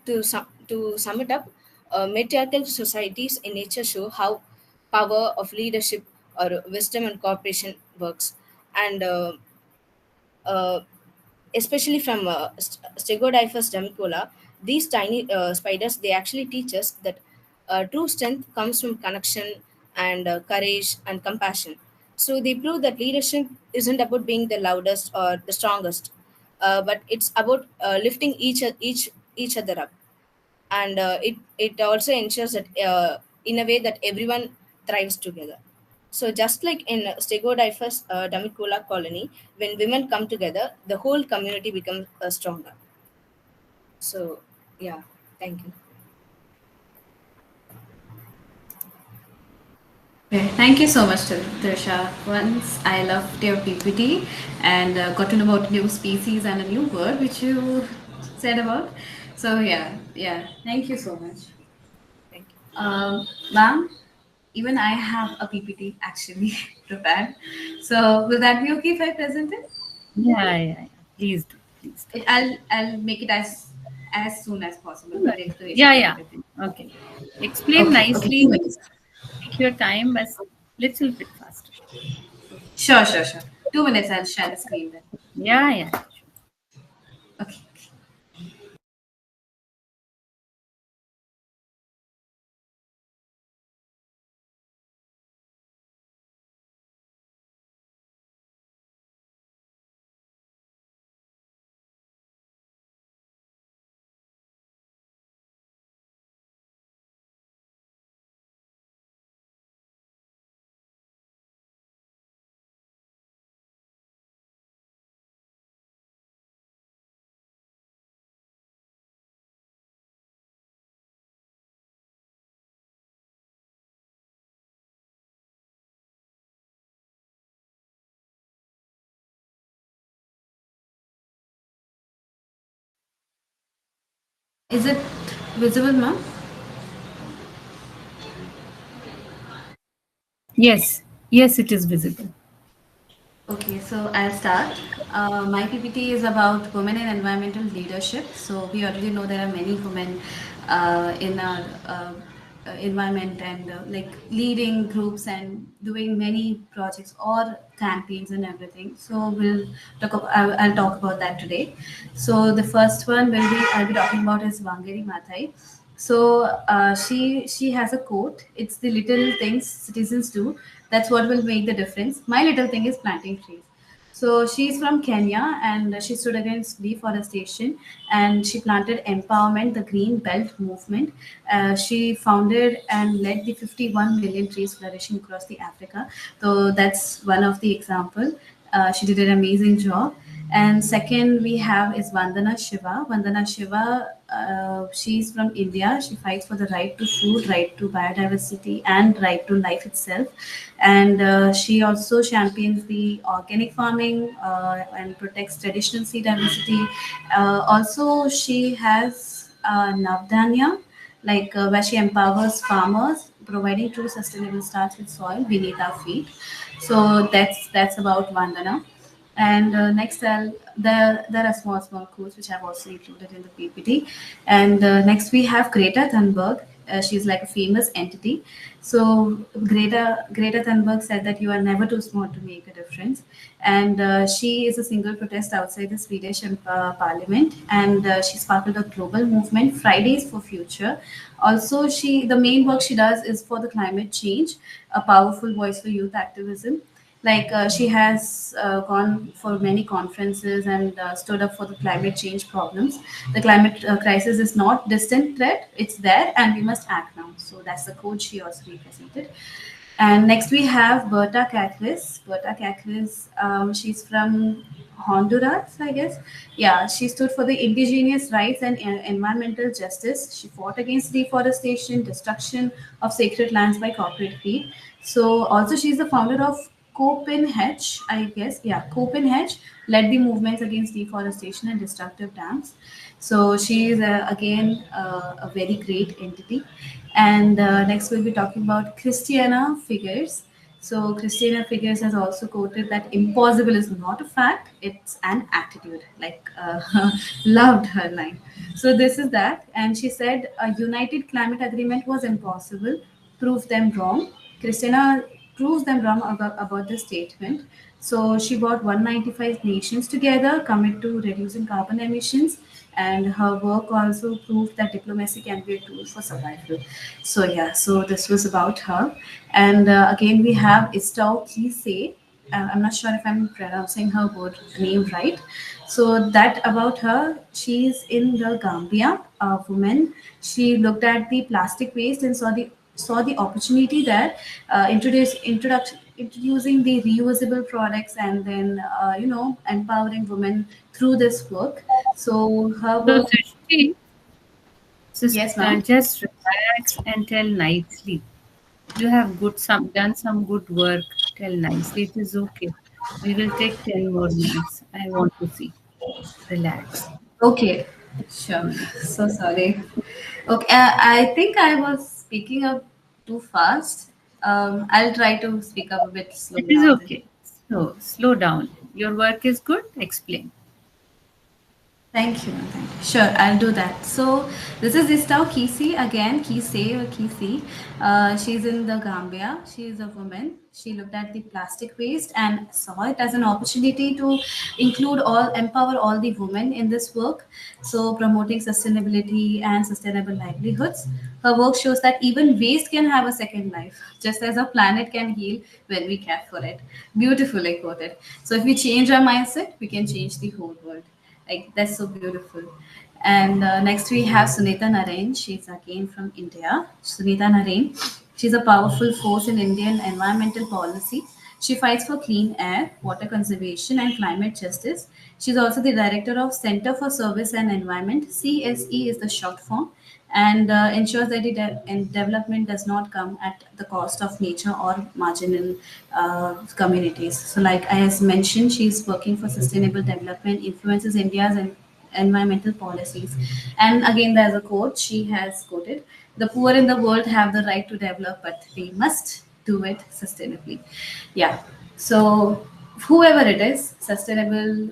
[SPEAKER 8] to sum it up, matriarchal societies in nature show how power of leadership or wisdom and cooperation works. And uh, especially from Stegodyphus demicola, these tiny spiders, they actually teach us that true strength comes from connection and courage and compassion. So they prove that leadership isn't about being the loudest or the strongest, but it's about lifting each other up. And it also ensures that in a way that everyone thrives together. So just like in Stegodyphus demicola colony, when women come together, the whole community becomes stronger. So yeah, thank you.
[SPEAKER 1] Okay, thank you so much, Trisha. Once I loved your PPT and got to know about new species and a new word which you said about. So yeah, thank you so much.
[SPEAKER 8] Thank you.
[SPEAKER 1] Ma'am, even I have a PPT actually prepared. So will that be okay if I present it?
[SPEAKER 4] Yeah, yeah, yeah. Please do. Please do.
[SPEAKER 1] I'll make it as soon as possible. No
[SPEAKER 4] Yeah,
[SPEAKER 1] explanation or
[SPEAKER 4] yeah.
[SPEAKER 1] anything.
[SPEAKER 4] Okay. Explain
[SPEAKER 1] Okay,
[SPEAKER 4] nicely.
[SPEAKER 1] 2 minutes.
[SPEAKER 4] Take your time, but little bit faster.
[SPEAKER 1] Sure. 2 minutes. I'll share the screen then.
[SPEAKER 4] Yeah, yeah.
[SPEAKER 1] Okay. Is it visible, ma'am?
[SPEAKER 4] Yes, yes, it is visible.
[SPEAKER 1] Okay, so I'll start. My PPT is about women in environmental leadership. So we already know there are many women in our environment and like leading groups and doing many projects or campaigns and everything. So I'll talk about that today. So the first one I'll be talking about is Wangari Maathai. So she has a quote. It's the little things citizens do. That's what will make the difference. My little thing is planting trees. So she's from Kenya and she stood against deforestation and she planted empowerment, the Green Belt movement. She founded and led the 51 million trees flourishing across the Africa. So that's one of the example. She did an amazing job. And second, we have is Vandana Shiva. Vandana Shiva, she's from India. She fights for the right to food, right to biodiversity, and right to life itself. And she also champions the organic farming and protects traditional seed diversity. Also, she has Navdanya, where she empowers farmers, providing true sustainable starts with soil beneath our feet. So that's about Vandana. And next, there are small quotes which I've also included in the PPT. And next, we have Greta Thunberg. She's like a famous entity. So Greta Thunberg said that you are never too small to make a difference, and she is a single protest outside the Swedish Parliament, and she sparkled a global movement, Fridays for Future. Also, the main work she does is for the climate change, a powerful voice for youth activism. She has gone for many conferences and stood up for the climate change problems. The climate crisis is not distant threat; it's there, and we must act now. So that's the code she also represented. And next we have Berta Cáceres. Berta Cáceres, she's from Honduras, I guess. Yeah, she stood for the indigenous rights and environmental justice. She fought against deforestation, destruction of sacred lands by corporate greed. So also she's the founder of Copenhagen, I guess. Yeah, Copenhagen led the movements against deforestation and destructive dams. So she is again a very great entity. And next we'll be talking about Christiana Figures. So Christina Figures has also quoted that impossible is not a fact, it's an attitude. Loved her line. So this is that. And she said a united climate agreement was impossible. Prove them wrong. Christina proves them wrong about this statement. So she brought 195 nations together, commit to reducing carbon emissions, and her work also proved that diplomacy can be a tool for survival. So yeah, so this was about her. And again, we have Istau Kise. I'm not sure if I'm pronouncing her word name right. So that about her, she's in the Gambia, a woman. She looked at the plastic waste and saw the opportunity there, introducing the reusable products and then empowering women through this work. So her
[SPEAKER 4] So,
[SPEAKER 1] work.
[SPEAKER 4] Srishti,
[SPEAKER 1] Yes, ma'am.
[SPEAKER 4] just relax and tell nicely. You have done some good work. Tell nicely. It is okay. We will take 10 more minutes. I want to see. Relax.
[SPEAKER 1] Okay, sure.
[SPEAKER 4] Hmm.
[SPEAKER 1] So sorry. Okay, I think I was speaking up too fast. I'll try to speak up a bit slow
[SPEAKER 4] It is
[SPEAKER 1] now then.
[SPEAKER 4] okay. So, slow down. Your work is good. Explain.
[SPEAKER 1] Thank you. Thank you. Sure, I'll do that. So this is Istau Kisi again, Kise or Kisi. She's in the Gambia. She is a woman. She looked at the plastic waste and saw it as an opportunity to empower all the women in this work. So promoting sustainability and sustainable livelihoods. Her work shows that even waste can have a second life, just as our planet can heal when we care for it. Beautifully quoted. So if we change our mindset, we can change the whole world. Like that's so beautiful. And next we have Sunita Narain. She's again from India. Sunita Narain. She's a powerful force in Indian environmental policy. She fights for clean air, water conservation, and climate justice. She's also the director of Center for Service and Environment. CSE is the short form, and ensures that development does not come at the cost of nature or marginal communities. So, like I has mentioned, she's working for sustainable development, influences India's environmental policies. And again, there's a quote she has quoted: "The poor in the world have the right to develop, but they must do it sustainably. Yeah. So whoever it is, sustainable,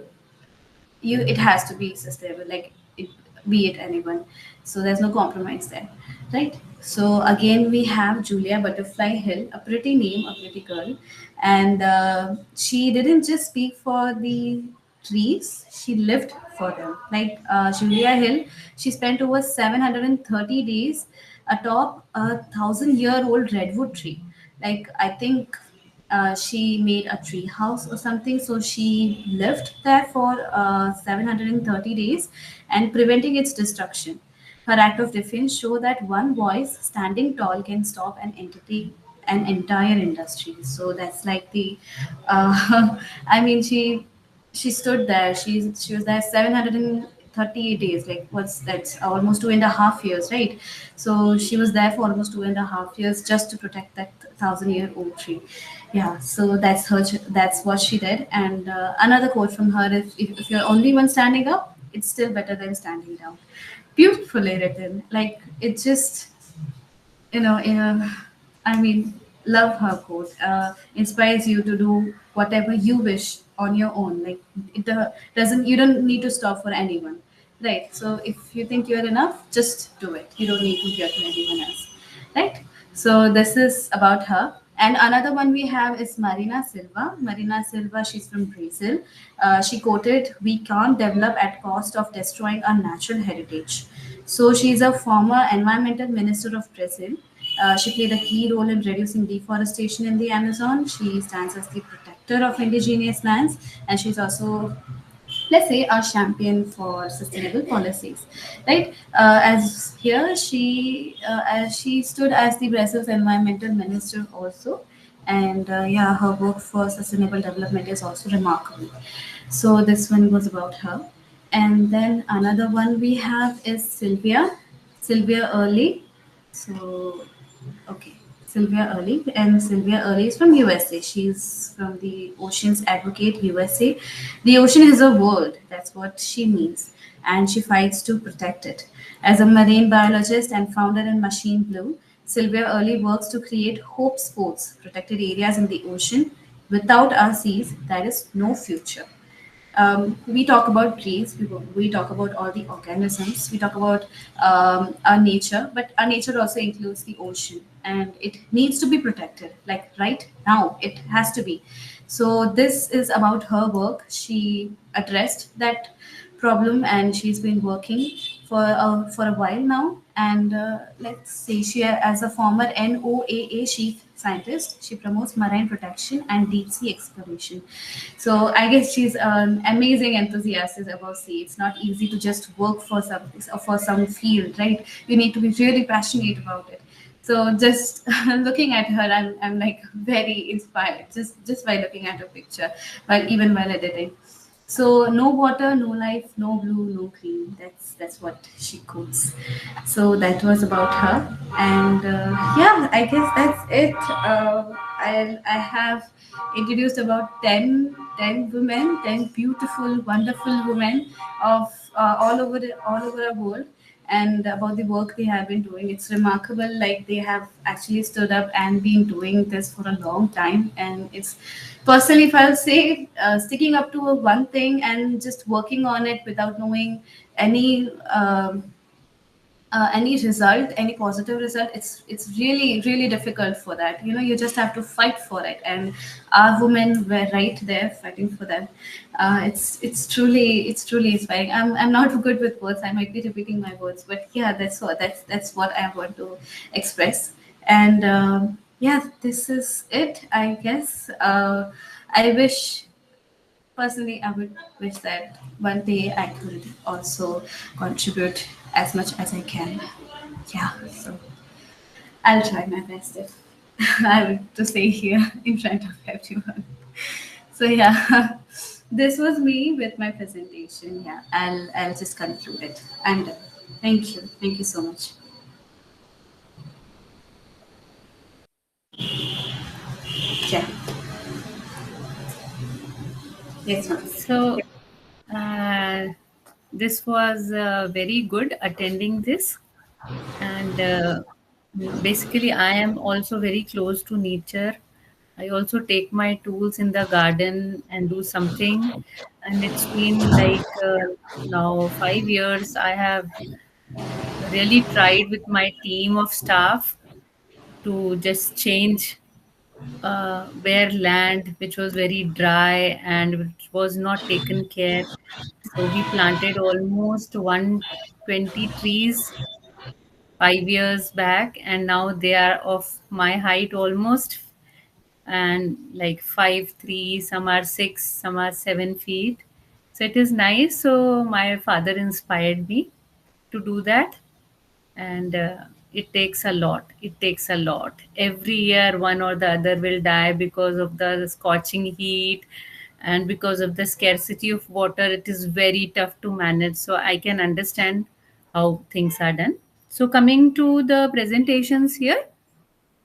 [SPEAKER 1] you it has to be sustainable, like it, be it anyone. So there's no compromise there, right? So again we have Julia Butterfly Hill, a pretty name, a pretty girl. And she didn't just speak for the trees, she lived for them. Like Julia Hill, she spent over 730 days atop a 1,000-year-old redwood tree. Like I think she made a tree house or something. So she lived there for 730 days and preventing its destruction. Her act of defense show that one voice standing tall can stop an entity, an entire industry. So that's like the, I mean, she stood there. She was there 738 days. Like what's that's almost 2.5 years, right? So she was there for almost 2.5 years just to protect that 1,000-year-old tree. Yeah. So that's her. That's what she did. And another quote from her is, if you're only one standing up, it's still better than standing down. Beautifully written. Like it just, I mean, love her quote. Inspires you to do whatever you wish on your own. Like it doesn't. You don't need to stop for anyone, right? So if you think you're enough, just do it. You don't need to hear to anyone else, right? So this is about her. And another one we have is Marina Silva. Marina Silva, she's from Brazil. She quoted, "We can't develop at cost of destroying our natural heritage." So she's a former environmental minister of Brazil. She played a key role in reducing deforestation in the Amazon. She stands as the protector of indigenous lands, and she's also, let's say, a champion for sustainable policies, right? As here as she stood as the Brazil's environmental minister also. And yeah, her work for sustainable development is also remarkable. So this one was about her. And then another one we have is Sylvia Early. So okay, Sylvia Early, and Sylvia Early is from USA. She's from the Oceans Advocate USA. The ocean is a world. That's what she means, and she fights to protect it. As a marine biologist and founder in Machine Blue, Sylvia Early works to create Hope Sports, protected areas in the ocean. Without our seas, there is no future. We talk about trees, we talk about all the organisms, we talk about our nature, but our nature also includes the ocean, and it needs to be protected. Like right now, it has to be. So this is about her work. She addressed that problem, and she's been working for a while now. And let's see, she as a former NOAA chief scientist, she promotes marine protection and deep sea exploration. So I guess she's an amazing enthusiast about sea. It's not easy to just work for some field, right? You need to be really passionate about it. So just looking at her, I'm like very inspired just by looking at her picture, while even while editing. So no water, no life, no blue, no green. That's what she quotes. So that was about her, and yeah, I guess that's it. I have introduced about 10 women, 10 beautiful, wonderful women of all over the world, and about the work they have been doing. It's remarkable. Like they have actually stood up and been doing this for a long time. And it's personally, if I'll say, sticking up to one thing and just working on it without knowing any. Any result, any positive result, it's really really difficult for that. You just have to fight for it, and our women were right there fighting for them. It's truly inspiring. I'm not good with words. I might be repeating my words, but yeah, that's what I want to express. And yeah, this is it, I guess. I wish Personally, I would wish that one day I could also contribute as much as I can. Yeah, so I'll try my best if I were to stay here in front of everyone. So yeah, this was me with my presentation. Yeah, I'll just conclude it. I'm done. Thank you so much. Yeah, yes, ma'am.
[SPEAKER 4] So, uh, this was very good attending this. And Basically, I am also very close to nature. I also take my tools in the garden and do something. And it's been like now 5 years. I have really tried with my team of staff to just change bare land which was very dry and which was not taken care. So we planted almost 120 trees 5 years back, and now they are of my height almost, and like 5'3", some are 6, some are 7 feet. So it is nice. So my father inspired me to do that, and it takes a lot. It takes a lot. Every year, one or the other will die because of the scorching heat and because of the scarcity of water. It is very tough to manage. So I can understand how things are done. So coming to the presentations here,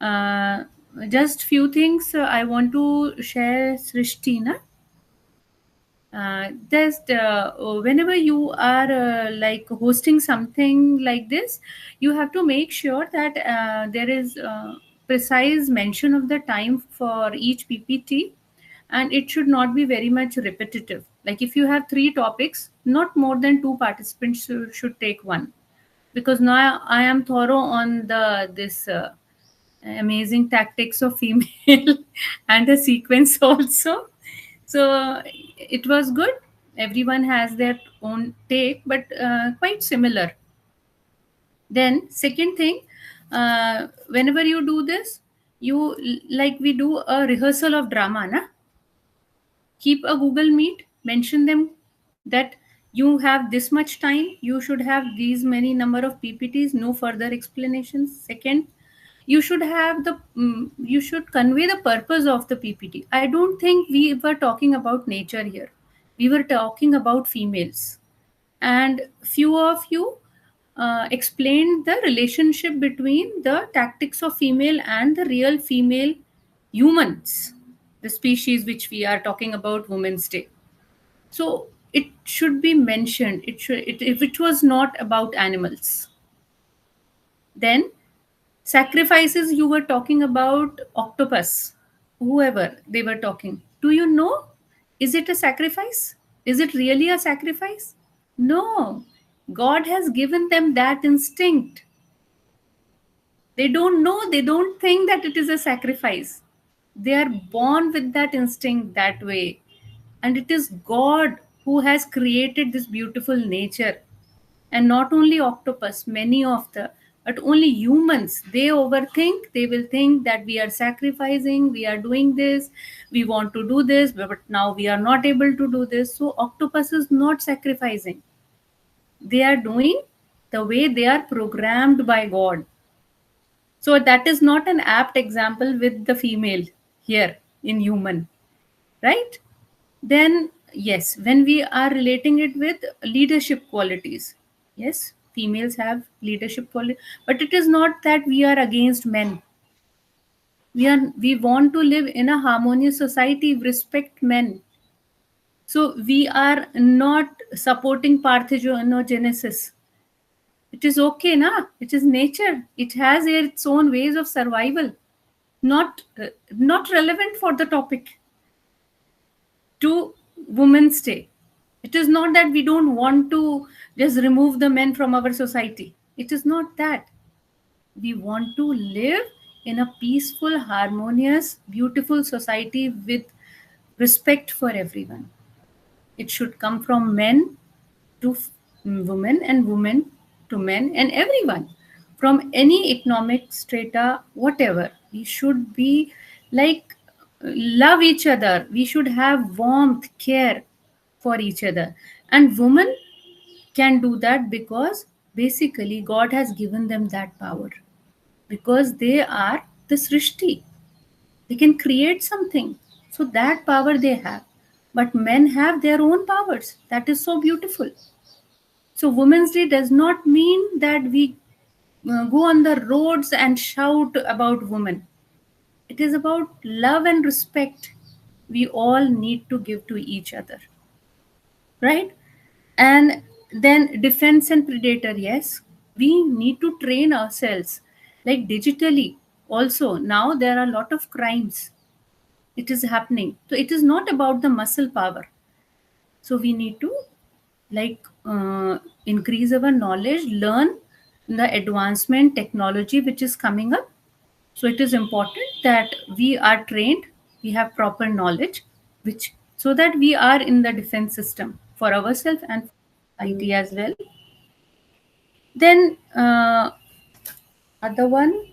[SPEAKER 4] uh, just few things I want to share, Srishtina. Just whenever you are like hosting something like this, you have to make sure that there is precise mention of the time for each PPT, and it should not be very much repetitive. Like if you have three topics, not more than two participants should take one, because now I am thorough on the this amazing tactics of female and the sequence also. So it was good. Everyone has their own take, but quite similar. Then second thing, whenever you do this, you like we do a rehearsal of drama, na? Keep a Google Meet, mention them that you have this much time, you should have these many number of PPTs, no further explanations. Second, you should have the you should convey the purpose of the PPT. I don't think we were talking about nature here. We were talking about females, and few of you explained the relationship between the tactics of female and the real female humans, the species which we are talking about Women's Day. So it should be mentioned. If it was not about animals, then sacrifices, you were talking about octopus, whoever they were talking. Do you know? Is it a sacrifice? Is it really a sacrifice? No. God has given them that instinct. They don't know, they don't think that it is a sacrifice. They are born with that instinct that way. And it is God who has created this beautiful nature. And not only octopus, many of the, but only humans, they overthink. They will think that we are sacrificing, we are doing this, we want to do this, but now we are not able to do this. So octopus is not sacrificing. They are doing the way they are programmed by God. So that is not an apt example with the female here in human, right? Then, yes, when we are relating it with leadership qualities, yes, females have leadership quality, but it is not that we are against men. We want to live in a harmonious society, respect men. So we are not supporting parthenogenesis. It is okay, na? It is nature. It has its own ways of survival. Not relevant for the topic to Women's Day. It is not that we don't want to just remove the men from our society. It is not that. We want to live in a peaceful, harmonious, beautiful society with respect for everyone. It should come from men to women and women to men and everyone from any economic strata, whatever. We should be like love each other. We should have warmth, care for each other. And women can do that because basically God has given them that power, because they are the Srishti. They can create something. So that power they have. But men have their own powers. That is so beautiful. So Women's Day does not mean that we go on the roads and shout about women. It is about love and respect we all need to give to each other. Right? And then defense and predator, yes. We need to train ourselves Like digitally also, now there are a lot of crimes. It is happening. So it is not about the muscle power. So we need to like increase our knowledge, learn the advancement technology which is coming up. So it is important that we are trained, we have proper knowledge, which so that we are in the defense system for ourselves and for IT as well. Then other one.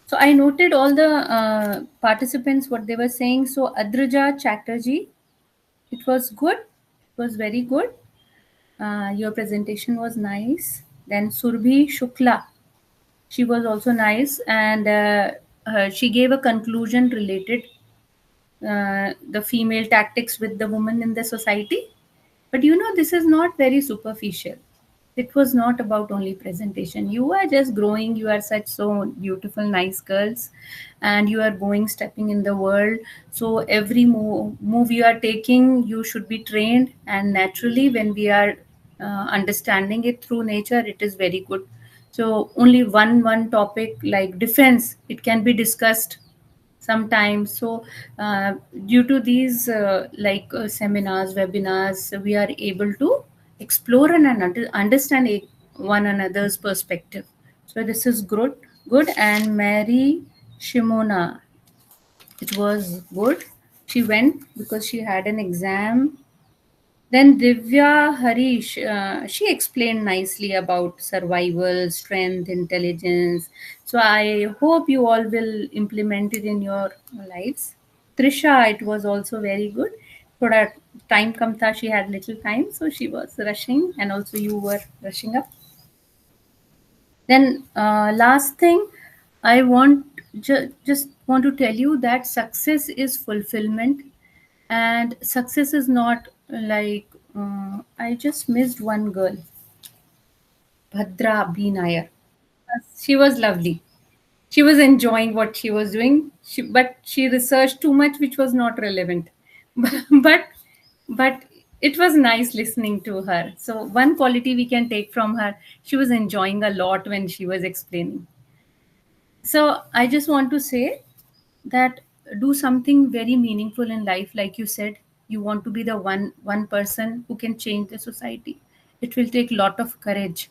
[SPEAKER 4] So I noted all the participants what they were saying. So Adraja Chatterjee, it was good. It was very good. Your presentation was nice. Then Surbhi Shukla, she was also nice, and she gave a conclusion related the female tactics with the woman in the society. But you know, this is not very superficial. It was not about only presentation. You are just growing. You are such so beautiful, nice girls, and you are going, stepping in the world. So every move you are taking, you should be trained. And naturally, when we are understanding it through nature, it is very good. So only one topic like defense, it can be discussed sometimes. So due to these seminars, webinars, we are able to explore and understand one another's perspective. So this is good. And Mary Shimona, it was good. She went because she had an exam. Then Divya Harish, she explained nicely about survival, strength, intelligence. So I hope you all will implement it in your lives. Trisha, it was also very good. Thoda time kam tha, she had little time, so she was rushing, and also you were rushing up. Then last thing, I want just want to tell you that success is fulfillment, and success is not like I just missed one girl, Bhadra B. Nair. She was lovely. She was enjoying what she was doing, but she researched too much, which was not relevant. but but it was nice listening to her. So one quality we can take from her, she was enjoying a lot when she was explaining. So I just want to say that do something very meaningful in life. Like you said, you want to be the one person who can change the society. It will take lot of courage,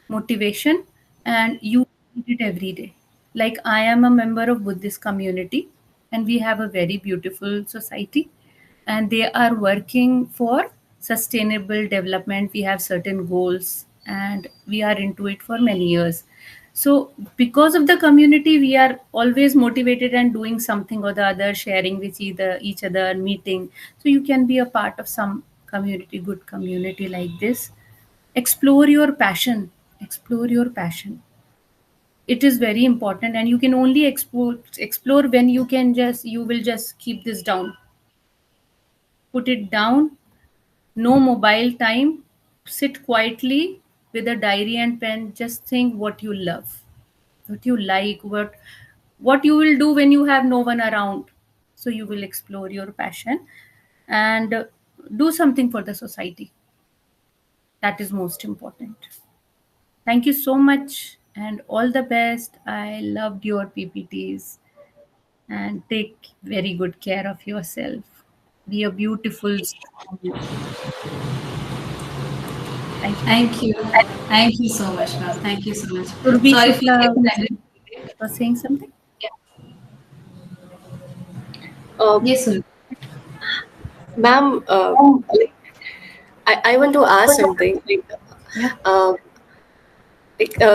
[SPEAKER 4] motivation, and you need it every day. Like I am a member of Buddhist community, and we have a very beautiful society, and they are working for sustainable development. We have certain goals, and we are into it for many years. So because of the community, we are always motivated and doing something or the other, sharing with each other, meeting. So you can be a part of some community, good community like this. Explore your passion. Explore your passion. It is very important, and you can only explore when you will just keep this down, put it down. No mobile time. Sit quietly with a diary and pen. Just think what you love, what you like, what you will do when you have no one around. So you will explore your passion and do something for the society. That is most important. Thank you so much and all the best. I loved your PPTs, and take very good care of yourself. Be a beautiful, strong. Thank you.
[SPEAKER 1] Thank you. Thank you so much, ma'am. Thank you so much.
[SPEAKER 4] Surbi
[SPEAKER 1] Sorry for the
[SPEAKER 4] Shukla
[SPEAKER 1] extended.
[SPEAKER 4] was saying something.
[SPEAKER 3] Uh,
[SPEAKER 1] Yes, sir.
[SPEAKER 3] Ma'am, like, I want to ask something.
[SPEAKER 4] Yeah.
[SPEAKER 3] Uh,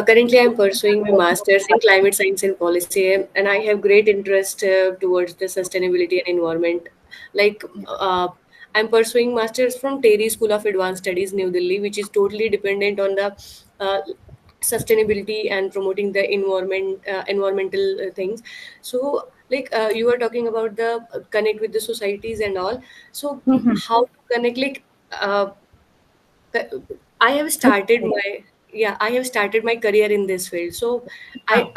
[SPEAKER 3] Currently, I'm pursuing my master's in climate science and policy, and I have great interest towards the sustainability and environment. Like, I'm pursuing master's from Terry School of Advanced Studies, New Delhi, which is totally dependent on the sustainability and promoting the environmental things. So, like you were talking about the connect with the societies and all. So,
[SPEAKER 4] Mhm.
[SPEAKER 3] how to connect? Like, I have started
[SPEAKER 4] Okay.
[SPEAKER 3] my I have started my career in this field. So
[SPEAKER 4] Ah,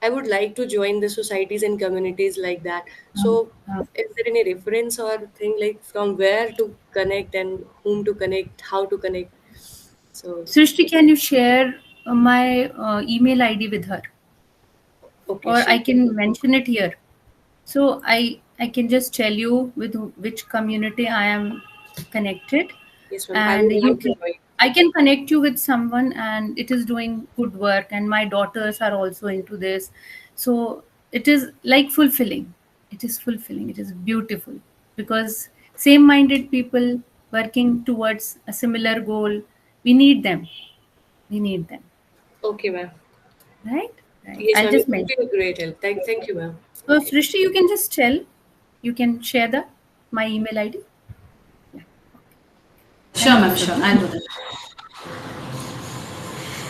[SPEAKER 3] I would like to join the societies and communities like that.
[SPEAKER 4] ah,
[SPEAKER 3] So
[SPEAKER 4] ah.
[SPEAKER 3] is there any reference or thing like from where to connect and whom to connect, how to connect?
[SPEAKER 8] So,
[SPEAKER 4] Srishti, can you share my email ID with her,
[SPEAKER 8] okay,
[SPEAKER 4] or I
[SPEAKER 8] sure.
[SPEAKER 4] can mention it here? So I can just tell you with which community I am connected,
[SPEAKER 8] Yes, ma'am. I
[SPEAKER 4] and
[SPEAKER 8] would
[SPEAKER 4] you
[SPEAKER 8] like to
[SPEAKER 4] can,
[SPEAKER 8] join.
[SPEAKER 4] I can connect you with someone, and it is doing good work, and my daughters are also into this. So it is like fulfilling. It is fulfilling. It is beautiful because same-minded people working towards a similar goal. We need them. We need them.
[SPEAKER 8] Okay, ma'am.
[SPEAKER 4] Right? Right.
[SPEAKER 8] Yes,
[SPEAKER 4] I'll
[SPEAKER 8] ma'am. It
[SPEAKER 4] just
[SPEAKER 8] would
[SPEAKER 4] mention.
[SPEAKER 8] be a great help. Thank you, ma'am.
[SPEAKER 4] So Srishti, you can just tell. You can share the my email ID. Yeah.
[SPEAKER 1] Sure,
[SPEAKER 4] Thank you
[SPEAKER 1] ma'am.
[SPEAKER 4] for
[SPEAKER 1] Sure,
[SPEAKER 4] this.
[SPEAKER 1] I'll do that.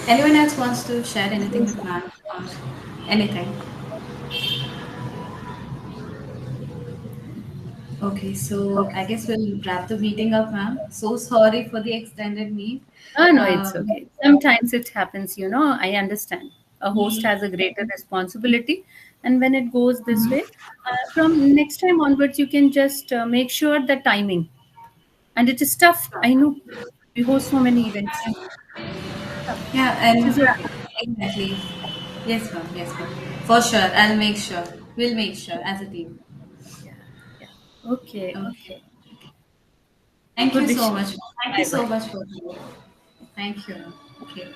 [SPEAKER 1] Anyone else wants to share anything with ma'am or anything? Okay, so I guess we'll wrap the meeting up, ma'am. So sorry for the extended meet.
[SPEAKER 4] Oh, no, it's
[SPEAKER 1] Um,
[SPEAKER 4] okay. Sometimes it happens, I understand. A host has a greater responsibility. And when it goes this way, from next time onwards, you can just make sure the timing. And it is tough. I know. We host so many events. Tough.
[SPEAKER 1] yeah,
[SPEAKER 4] It
[SPEAKER 1] and
[SPEAKER 4] is okay.
[SPEAKER 1] exactly. Yes, ma'am. Yes, ma'am. For sure. I'll make sure. We'll make sure as a team.
[SPEAKER 4] Yeah. Yeah. Okay.
[SPEAKER 1] Okay.
[SPEAKER 4] Okay.
[SPEAKER 1] Thank you
[SPEAKER 4] Good
[SPEAKER 1] so
[SPEAKER 4] wishes.
[SPEAKER 1] much. Thank you
[SPEAKER 4] Bye
[SPEAKER 1] so
[SPEAKER 4] bye.
[SPEAKER 1] much for Thank you. Okay.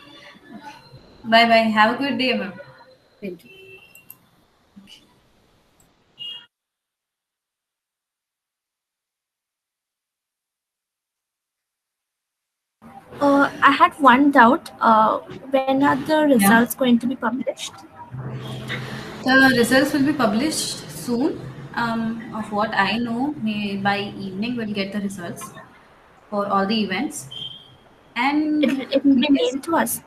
[SPEAKER 1] Bye bye. Have a good day, ma'am.
[SPEAKER 4] Thank you.
[SPEAKER 2] I had one doubt. When are the
[SPEAKER 1] Yeah.
[SPEAKER 2] results going to be published?
[SPEAKER 1] The results will be published soon. Of what I know, may by evening we'll get the results for all the events. And
[SPEAKER 2] It will be
[SPEAKER 1] I guess
[SPEAKER 2] mailed to us.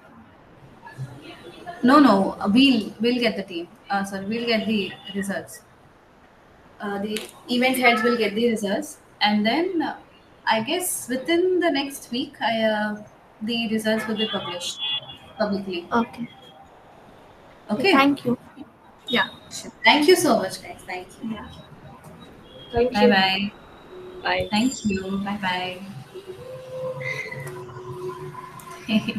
[SPEAKER 1] no, we'll get the team. Sorry, we'll get the results. The event heads will get the results, and then I guess within the next week, the results will be published publicly.
[SPEAKER 2] Okay. Okay.
[SPEAKER 1] Okay.
[SPEAKER 2] Thank you. Yeah.
[SPEAKER 1] Sure. Thank you so much, guys. Thank you.
[SPEAKER 2] Yeah.
[SPEAKER 8] Thank
[SPEAKER 1] Bye
[SPEAKER 8] you.
[SPEAKER 1] bye.
[SPEAKER 8] Bye.
[SPEAKER 1] Thank you. Bye bye.